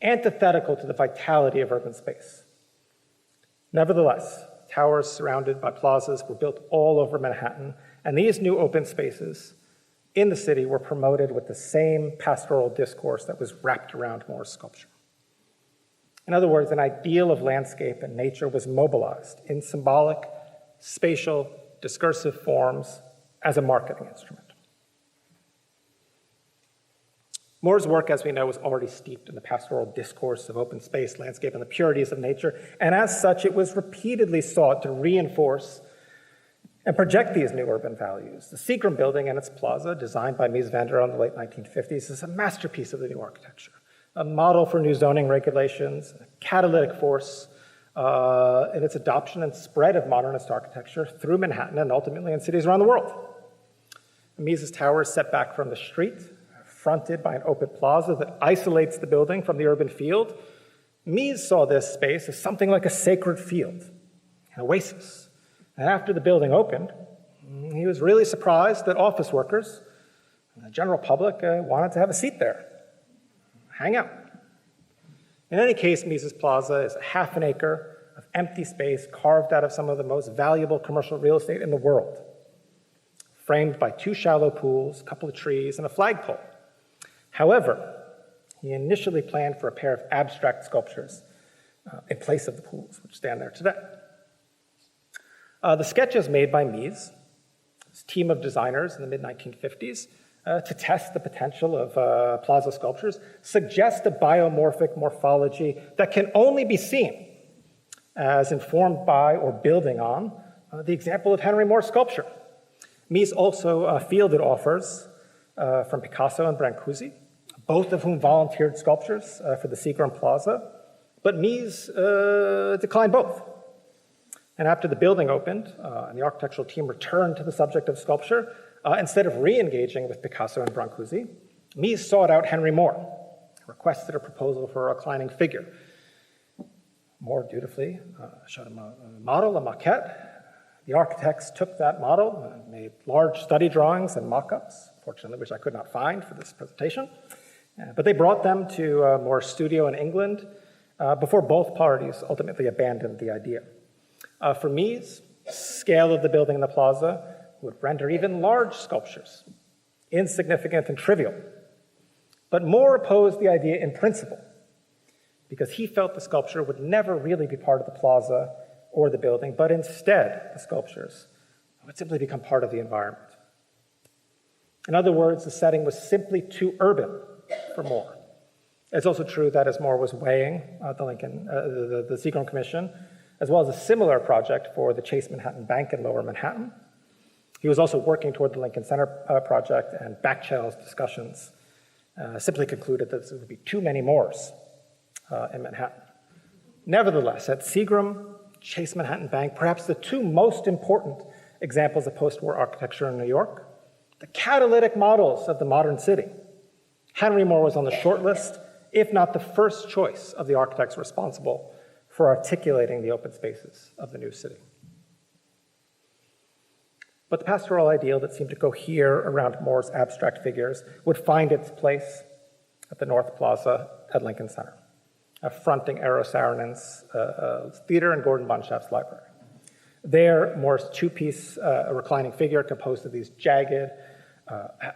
antithetical to the vitality of urban space. Nevertheless, towers surrounded by plazas were built all over Manhattan, and these new open spaces in the city were promoted with the same pastoral discourse that was wrapped around Moore's sculpture. In other words, an ideal of landscape and nature was mobilized in symbolic, spatial, discursive forms as a marketing instrument. Moore's work, as we know, was already steeped in the pastoral discourse of open space, landscape, and the purities of nature, and as such, it was repeatedly sought to reinforce and project these new urban values. The Seagram building and its plaza, designed by Mies van der Rohe in the late 1950s, is a masterpiece of the new architecture, a model for new zoning regulations, a catalytic force in its adoption and spread of modernist architecture through Manhattan and ultimately in cities around the world. Mises Tower is set back from the street, fronted by an open plaza that isolates the building from the urban field. Mises saw this space as something like a sacred field, an oasis. And after the building opened, he was really surprised that office workers and the general public wanted to have a seat there, hang out. In any case, Mises Plaza is half an acre of empty space carved out of some of the most valuable commercial real estate in the world, framed by 2 shallow pools, a couple of trees, and a flagpole. However, he initially planned for a pair of abstract sculptures in place of the pools, which stand there today. The sketches made by Mises, his team of designers in the mid-1950s, to test the potential of plaza sculptures, suggest a biomorphic morphology that can only be seen as informed by or building on the example of Henry Moore's sculpture. Mises also fielded offers from Picasso and Brancusi, both of whom volunteered sculptures for the Seagram Plaza, but Mises declined both. And after the building opened and the architectural team returned to the subject of sculpture, instead of re-engaging with Picasso and Brancusi, Mises sought out Henry Moore, requested a proposal for a reclining figure. Moore dutifully showed him a model, a maquette. The architects took that model and made large study drawings and mock-ups, fortunately, which I could not find for this presentation. But they brought them to Moore's studio in England before both parties ultimately abandoned the idea. For Mises, scale of the building in the plaza would render even large sculptures insignificant and trivial. But Moore opposed the idea in principle because he felt the sculpture would never really be part of the plaza or the building, but instead the sculptures would simply become part of the environment. In other words, the setting was simply too urban for Moore. It's also true that as Moore was weighing the Seagram Commission, as well as a similar project for the Chase Manhattan Bank in Lower Manhattan, he was also working toward the Lincoln Center project, and back-channels discussions simply concluded that there would be too many Moores in Manhattan. Nevertheless, at Seagram, Chase Manhattan Bank, perhaps the 2 most important examples of post-war architecture in New York, the catalytic models of the modern city, Henry Moore was on the short list, if not the first choice of the architects responsible for articulating the open spaces of the new city. But the pastoral ideal that seemed to cohere around Moore's abstract figures would find its place at the North Plaza at Lincoln Center, fronting Eero Saarinen's theater and Gordon Bonshaft's library. There, Moore's 2-piece reclining figure composed of these jagged,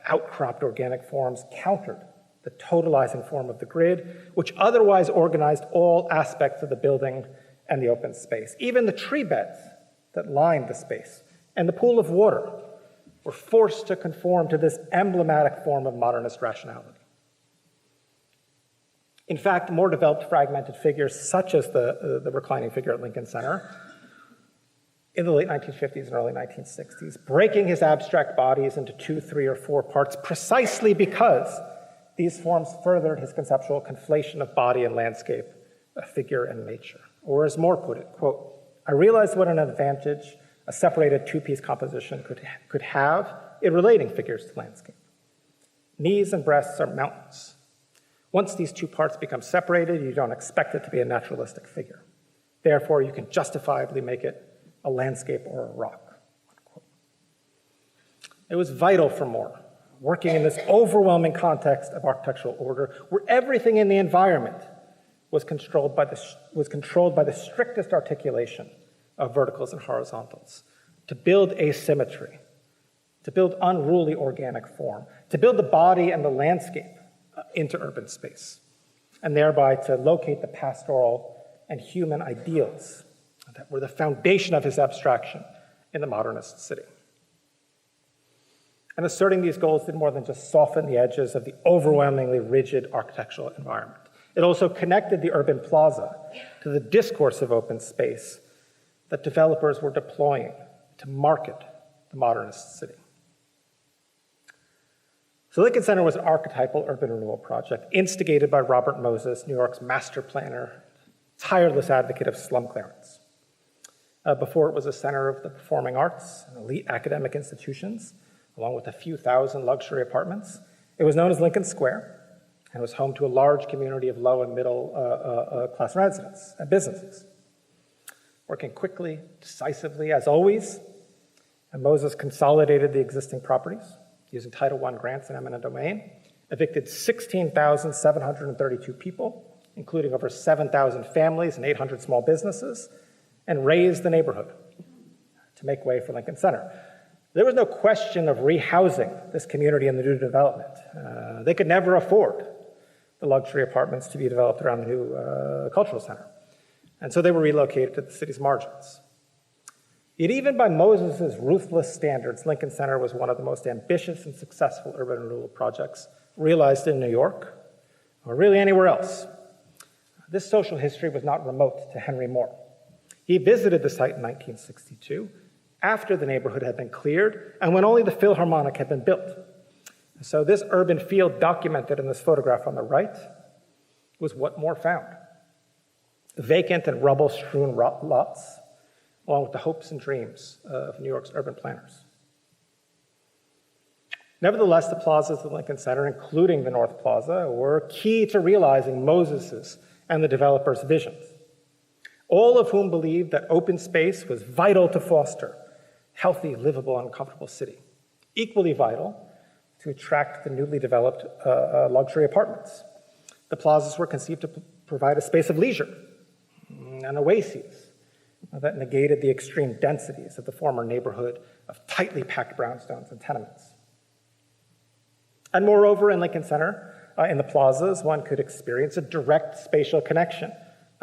outcropped organic forms countered the totalizing form of the grid, which otherwise organized all aspects of the building and the open space. Even the tree beds that lined the space and the pool of water were forced to conform to this emblematic form of modernist rationality. In fact, more developed fragmented figures, such as the reclining figure at Lincoln Center, in the late 1950s and early 1960s, breaking his abstract bodies into 2, 3, or 4 parts precisely because these forms furthered his conceptual conflation of body and landscape, figure and nature. Or as Moore put it, quote, "I realized what an advantage a separated 2-piece composition could have in relating figures to landscape. Knees and breasts are mountains. Once these 2 parts become separated, you don't expect it to be a naturalistic figure. Therefore, you can justifiably make it a landscape or a rock." Unquote. It was vital for Moore, working in this overwhelming context of architectural order, where everything in the environment was controlled by the strictest articulation of verticals and horizontals, to build asymmetry, to build unruly organic form, to build the body and the landscape into urban space, and thereby to locate the pastoral and human ideals that were the foundation of his abstraction in the modernist city. And asserting these goals did more than just soften the edges of the overwhelmingly rigid architectural environment. It also connected the urban plaza to the discourse of open space that developers were deploying to market the modernist city. So Lincoln Center was an archetypal urban renewal project instigated by Robert Moses, New York's master planner, tireless advocate of slum clearance. Before it was a center of the performing arts and elite academic institutions, along with a few thousand luxury apartments. It was known as Lincoln Square and was home to a large community of low and middle class residents and businesses. Working quickly, decisively, as always, and Moses consolidated the existing properties using Title I grants and eminent domain, evicted 16,732 people, including over 7,000 families and 800 small businesses, and razed the neighborhood to make way for Lincoln Center. There was no question of rehousing this community in the new development. They could never afford the luxury apartments to be developed around the new cultural center. And so they were relocated to the city's margins. Yet even by Moses' ruthless standards, Lincoln Center was one of the most ambitious and successful urban renewal projects realized in New York, or really anywhere else. This social history was not remote to Henry Moore. He visited the site in 1962, after the neighborhood had been cleared and when only the Philharmonic had been built. So this urban field documented in this photograph on the right was what Moore found. Vacant and rubble-strewn lots, along with the hopes and dreams of New York's urban planners. Nevertheless, the plazas of the Lincoln Center, including the North Plaza, were key to realizing Moses's and the developers' visions, all of whom believed that open space was vital to foster healthy, livable, and comfortable city, equally vital to attract the newly developed luxury apartments. The plazas were conceived to provide a space of leisure, an oasis that negated the extreme densities of the former neighborhood of tightly packed brownstones and tenements. And moreover, in Lincoln Center, in the plazas, one could experience a direct spatial connection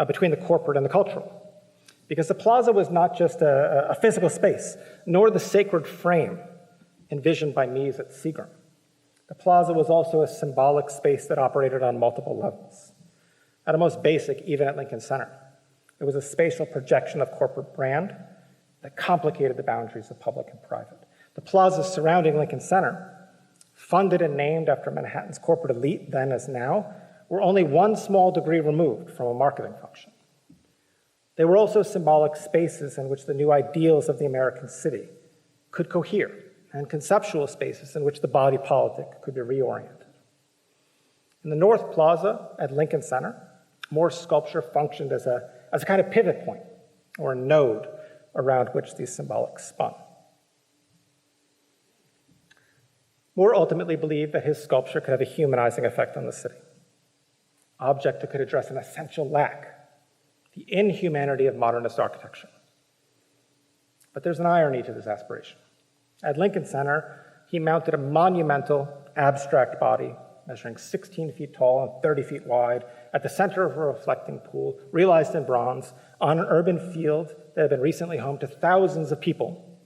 between the corporate and the cultural. Because the plaza was not just a physical space, nor the sacred frame envisioned by Mies at Seagram. The plaza was also a symbolic space that operated on multiple levels. At a most basic, even at Lincoln Center, it was a spatial projection of corporate brand that complicated the boundaries of public and private. The plazas surrounding Lincoln Center, funded and named after Manhattan's corporate elite then as now, were only one small degree removed from a marketing function. They were also symbolic spaces in which the new ideals of the American city could cohere, and conceptual spaces in which the body politic could be reoriented. In the North Plaza at Lincoln Center, Moore's sculpture functioned as a kind of pivot point, or a node around which these symbolics spun. Moore ultimately believed that his sculpture could have a humanizing effect on the city, object that could address an essential lack, the inhumanity of modernist architecture. But there's an irony to this aspiration. At Lincoln Center, he mounted a monumental, abstract body measuring 16 feet tall and 30 feet wide at the center of a reflecting pool, realized in bronze, on an urban field that had been recently home to thousands of people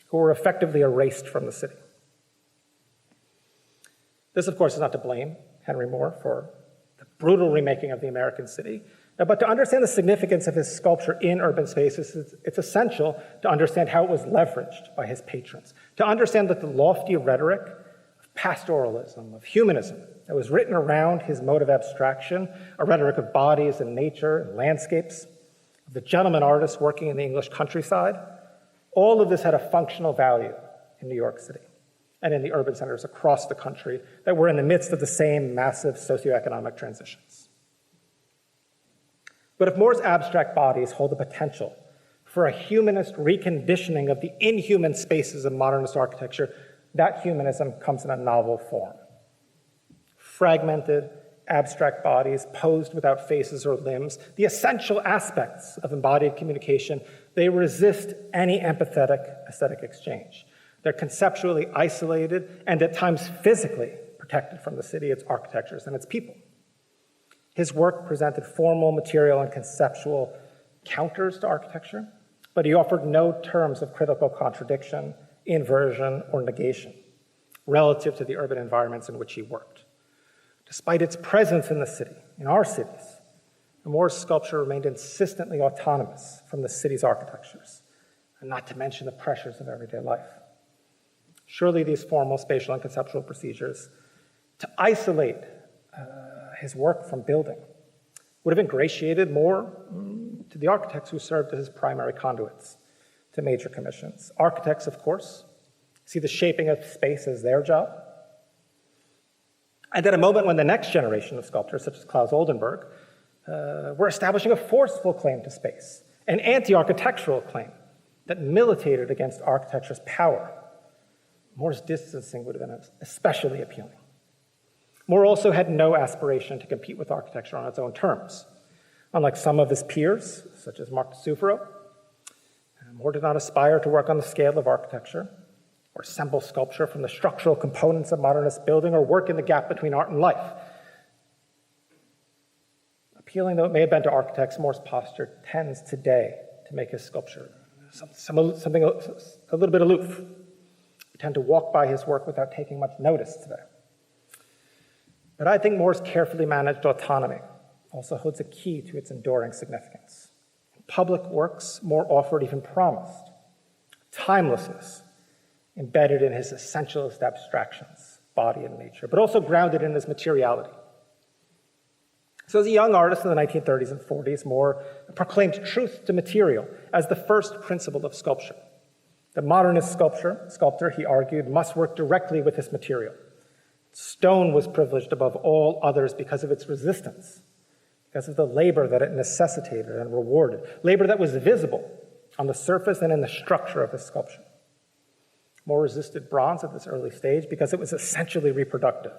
who were effectively erased from the city. This, of course, is not to blame Henry Moore for the brutal remaking of the American city, but to understand the significance of his sculpture in urban spaces, it's essential to understand how it was leveraged by his patrons, to understand that the lofty rhetoric of pastoralism, of humanism, that was written around his mode of abstraction, a rhetoric of bodies and nature and landscapes, of the gentleman artists working in the English countryside, all of this had a functional value in New York City and in the urban centers across the country that were in the midst of the same massive socioeconomic transitions. But if Moore's abstract bodies hold the potential for a humanist reconditioning of the inhuman spaces of modernist architecture, that humanism comes in a novel form. Fragmented, abstract bodies posed without faces or limbs, the essential aspects of embodied communication, they resist any empathetic aesthetic exchange. They're conceptually isolated and at times physically protected from the city, its architectures, and its people. His work presented formal, material, and conceptual counters to architecture, but he offered no terms of critical contradiction, inversion, or negation relative to the urban environments in which he worked. Despite its presence in the city, in our cities, Moore's sculpture remained insistently autonomous from the city's architectures, and not to mention the pressures of everyday life. Surely these formal, spatial, and conceptual procedures to isolate his work from building would have ingratiated Moore to the architects who served as his primary conduits to major commissions. Architects, of course, see the shaping of space as their job. And at a moment when the next generation of sculptors, such as Klaus Oldenburg, were establishing a forceful claim to space, an anti-architectural claim that militated against architecture's power. Moore's distancing would have been especially appealing. Moore also had no aspiration to compete with architecture on its own terms. Unlike some of his peers, such as Marc Soufriot, Moore did not aspire to work on the scale of architecture, or assemble sculpture from the structural components of modernist building, or work in the gap between art and life. Appealing though it may have been to architects, Moore's posture tends today to make his sculpture something a little bit aloof. We tend to walk by his work without taking much notice today. But I think Moore's carefully managed autonomy also holds a key to its enduring significance. In public works, Moore offered, even promised, timelessness embedded in his essentialist abstractions, body and nature, but also grounded in his materiality. So as a young artist in the 1930s and 40s, Moore proclaimed truth to material as the first principle of sculpture. The modernist sculptor, he argued, must work directly with his material. Stone was privileged above all others because of its resistance, because of the labor that it necessitated and rewarded, labor that was visible on the surface and in the structure of his sculpture. Moore resisted bronze at this early stage because it was essentially reproductive.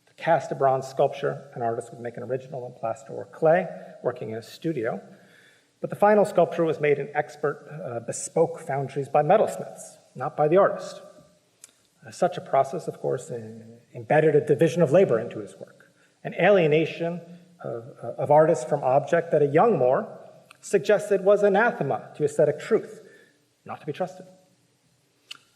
To cast a bronze sculpture, an artist would make an original in plaster or clay, working in a studio, but the final sculpture was made in expert, bespoke foundries by metalsmiths, not by the artist. Such a process, of course, embedded a division of labor into his work, an alienation of artists from object that a young Moore suggested was anathema to aesthetic truth, not to be trusted.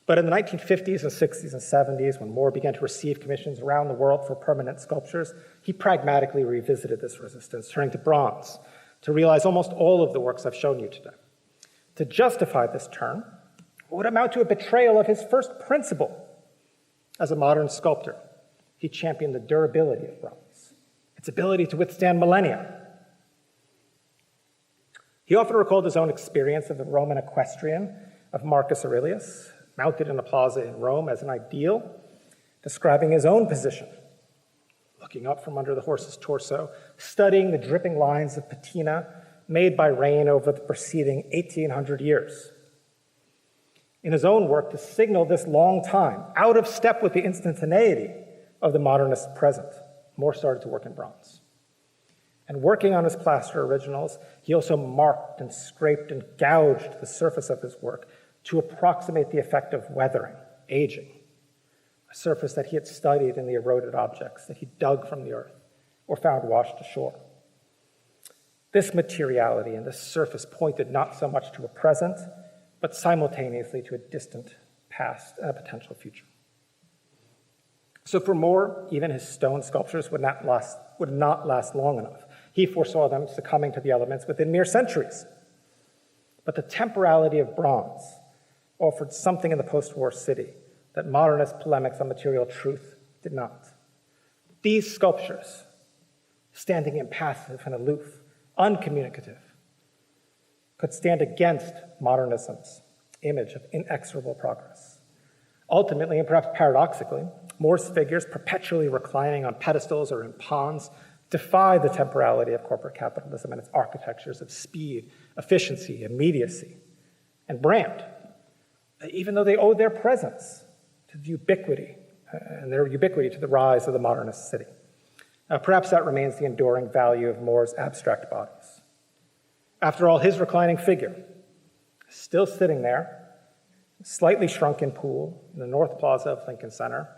But in the 1950s and 60s and 70s, when Moore began to receive commissions around the world for permanent sculptures, he pragmatically revisited this resistance, turning to bronze, to realize almost all of the works I've shown you today. To justify this turn would amount to a betrayal of his first principle. As a modern sculptor, he championed the durability of bronze, its ability to withstand millennia. He often recalled his own experience of the Roman equestrian of Marcus Aurelius, mounted in a plaza in Rome as an ideal, describing his own position, looking up from under the horse's torso, studying the dripping lines of patina made by rain over the preceding 1,800 years. In his own work, to signal this long time, out of step with the instantaneity of the modernist present, Moore started to work in bronze. And working on his plaster originals, he also marked and scraped and gouged the surface of his work to approximate the effect of weathering, aging, a surface that he had studied in the eroded objects that he dug from the earth or found washed ashore. This materiality and this surface pointed not so much to a present, but simultaneously to a distant past and a potential future. So for Moore, even his stone sculptures would not last long enough. He foresaw them succumbing to the elements within mere centuries. But the temporality of bronze offered something in the post-war city that modernist polemics on material truth did not. These sculptures, standing impassive and aloof, uncommunicative, could stand against modernism's image of inexorable progress. Ultimately, and perhaps paradoxically, Moore's figures, perpetually reclining on pedestals or in ponds, defy the temporality of corporate capitalism and its architectures of speed, efficiency, immediacy, and brand, even though they owe their presence to the ubiquity, and their ubiquity to the rise of the modernist city. Perhaps that remains the enduring value of Moore's abstract bodies. After all, his reclining figure, still sitting there, slightly shrunken pool in the North Plaza of Lincoln Center,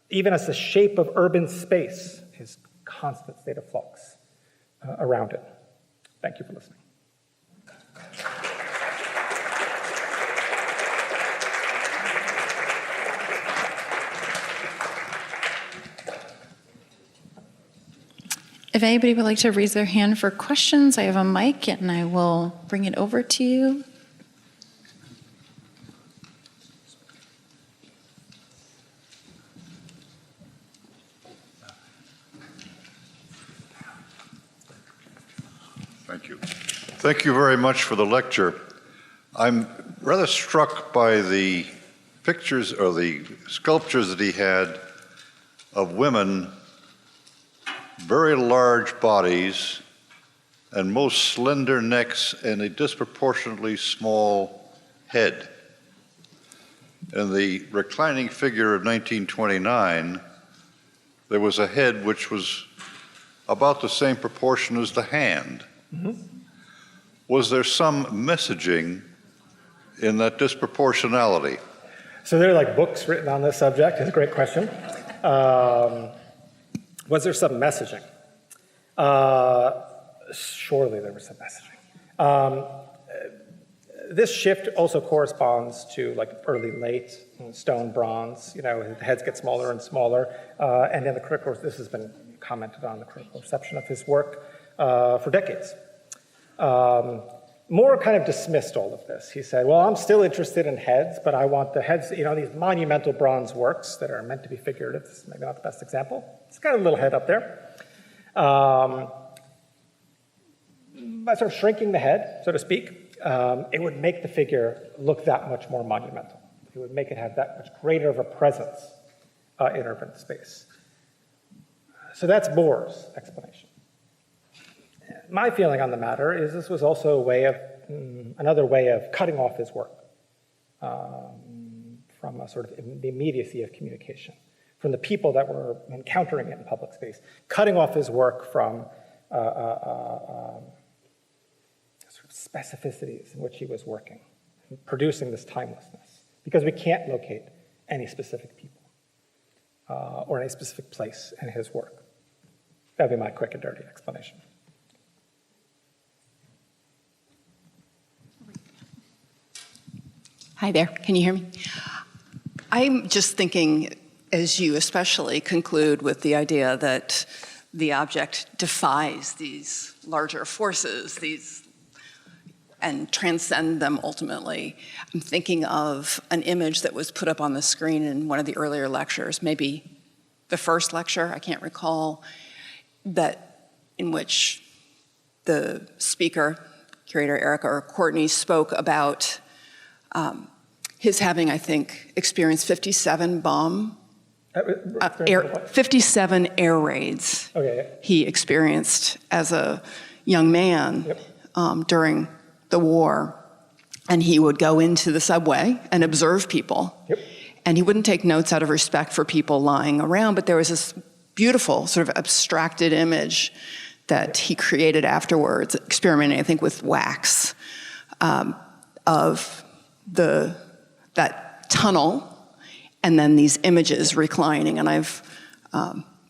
even as the shape of urban space is constant state of flux around it. Thank you for listening. If anybody would like to raise their hand for questions, I have a mic and I will bring it over to you. Thank you. Thank you very much for the lecture. I'm rather struck by the pictures or the sculptures that he had of women, very large bodies and most slender necks and a disproportionately small head. In the reclining figure of 1929, there was a head which was about the same proportion as the hand. Mm-hmm. Was there some messaging in that disproportionality? So there are like books written on this subject. It's a great question. Was there some messaging? Surely there was some messaging. This shift also corresponds to like early late stone bronze. You know, the heads get smaller and smaller. And in the critical, this has been commented on, the critical reception of his work for decades. Moore kind of dismissed all of this. He said, well, I'm still interested in heads, but I want the heads, you know, these monumental bronze works that are meant to be figurative. This is maybe not the best example. It's got a little head up there. By sort of shrinking the head, so to speak, it would make the figure look that much more monumental. It would make it have that much greater of a presence in urban space. So that's Moore's explanation. My feeling on the matter is this was also a way of, another way of cutting off his work from a sort of the immediacy of communication, from the people that were encountering it in public space, cutting off his work from sort of specificities in which he was working, producing this timelessness, because we can't locate any specific people or any specific place in his work. That'd be my quick and dirty explanation. Hi there, can you hear me? I'm just thinking, as you especially conclude with the idea that the object defies these larger forces, and transcend them ultimately. I'm thinking of an image that was put up on the screen in one of the earlier lectures, maybe the first lecture, I can't recall, that in which the speaker, curator Erica or Courtney, spoke about his having, I think, experienced 57 57 air raids. Okay, yeah. He experienced as a young man. Yep. During the war, and he would go into the subway and observe people. Yep. And he wouldn't take notes out of respect for people lying around, but there was this beautiful sort of abstracted image that he created afterwards, experimenting, I think, with wax, of that tunnel, and then these images reclining. And I've,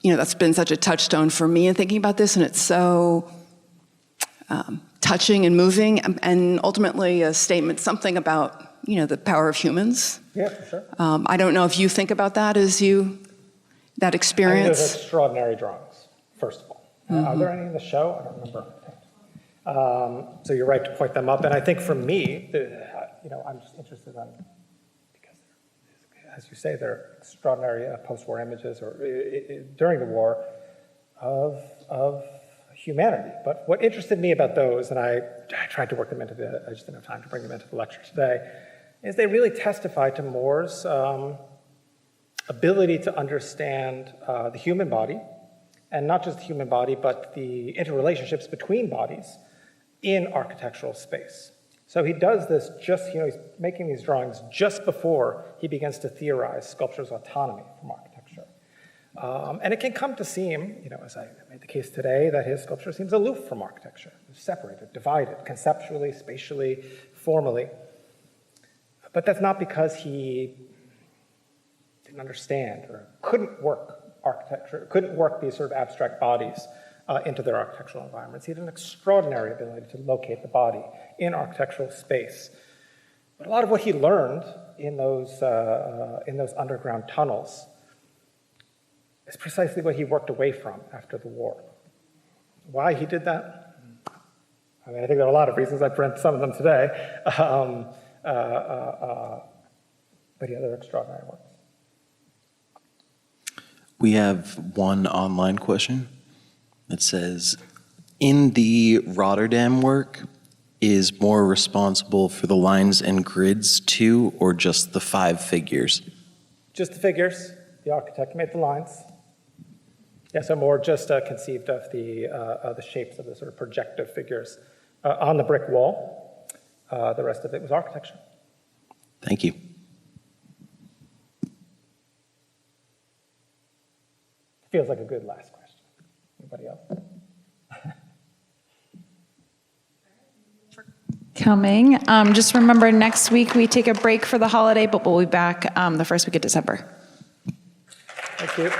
that's been such a touchstone for me in thinking about this, and it's so touching and moving, and ultimately a statement, something about, the power of humans. Yeah, for sure. I don't know if you think about that as that experience. Those extraordinary drawings, first of all. Mm-hmm. Are there any in the show? I don't remember. So you're right to point them up. And I think for me, I'm just interested in, because as you say, they're extraordinary post-war images or during the war of humanity. But what interested me about those, and I tried to work them into I just didn't have time to bring them into the lecture today, is they really testify to Moore's ability to understand the human body, and not just the human body, but the interrelationships between bodies in architectural space. So he does this he's making these drawings just before he begins to theorize sculpture's autonomy from architecture. And it can come to seem, as I made the case today, that his sculpture seems aloof from architecture, separated, divided, conceptually, spatially, formally. But that's not because he didn't understand or couldn't work architecture, couldn't work these sort of abstract bodies into their architectural environments. He had an extraordinary ability to locate the body in architectural space. But a lot of what he learned in those underground tunnels is precisely what he worked away from after the war. Why he did that? I think there are a lot of reasons. I've read some of them today. But yeah, they're extraordinary works. We have one online question that says, in the Rotterdam work, is more responsible for the lines and grids too, or just the 5 figures? Just the figures. The architect made the lines. Yeah, so more just conceived of the shapes of the sort of projective figures on the brick wall. The rest of it was architecture. Thank you. Feels like a good last question. Anybody else? Coming. Just remember, next week we take a break for the holiday, but we'll be back the first week of December. Thank you.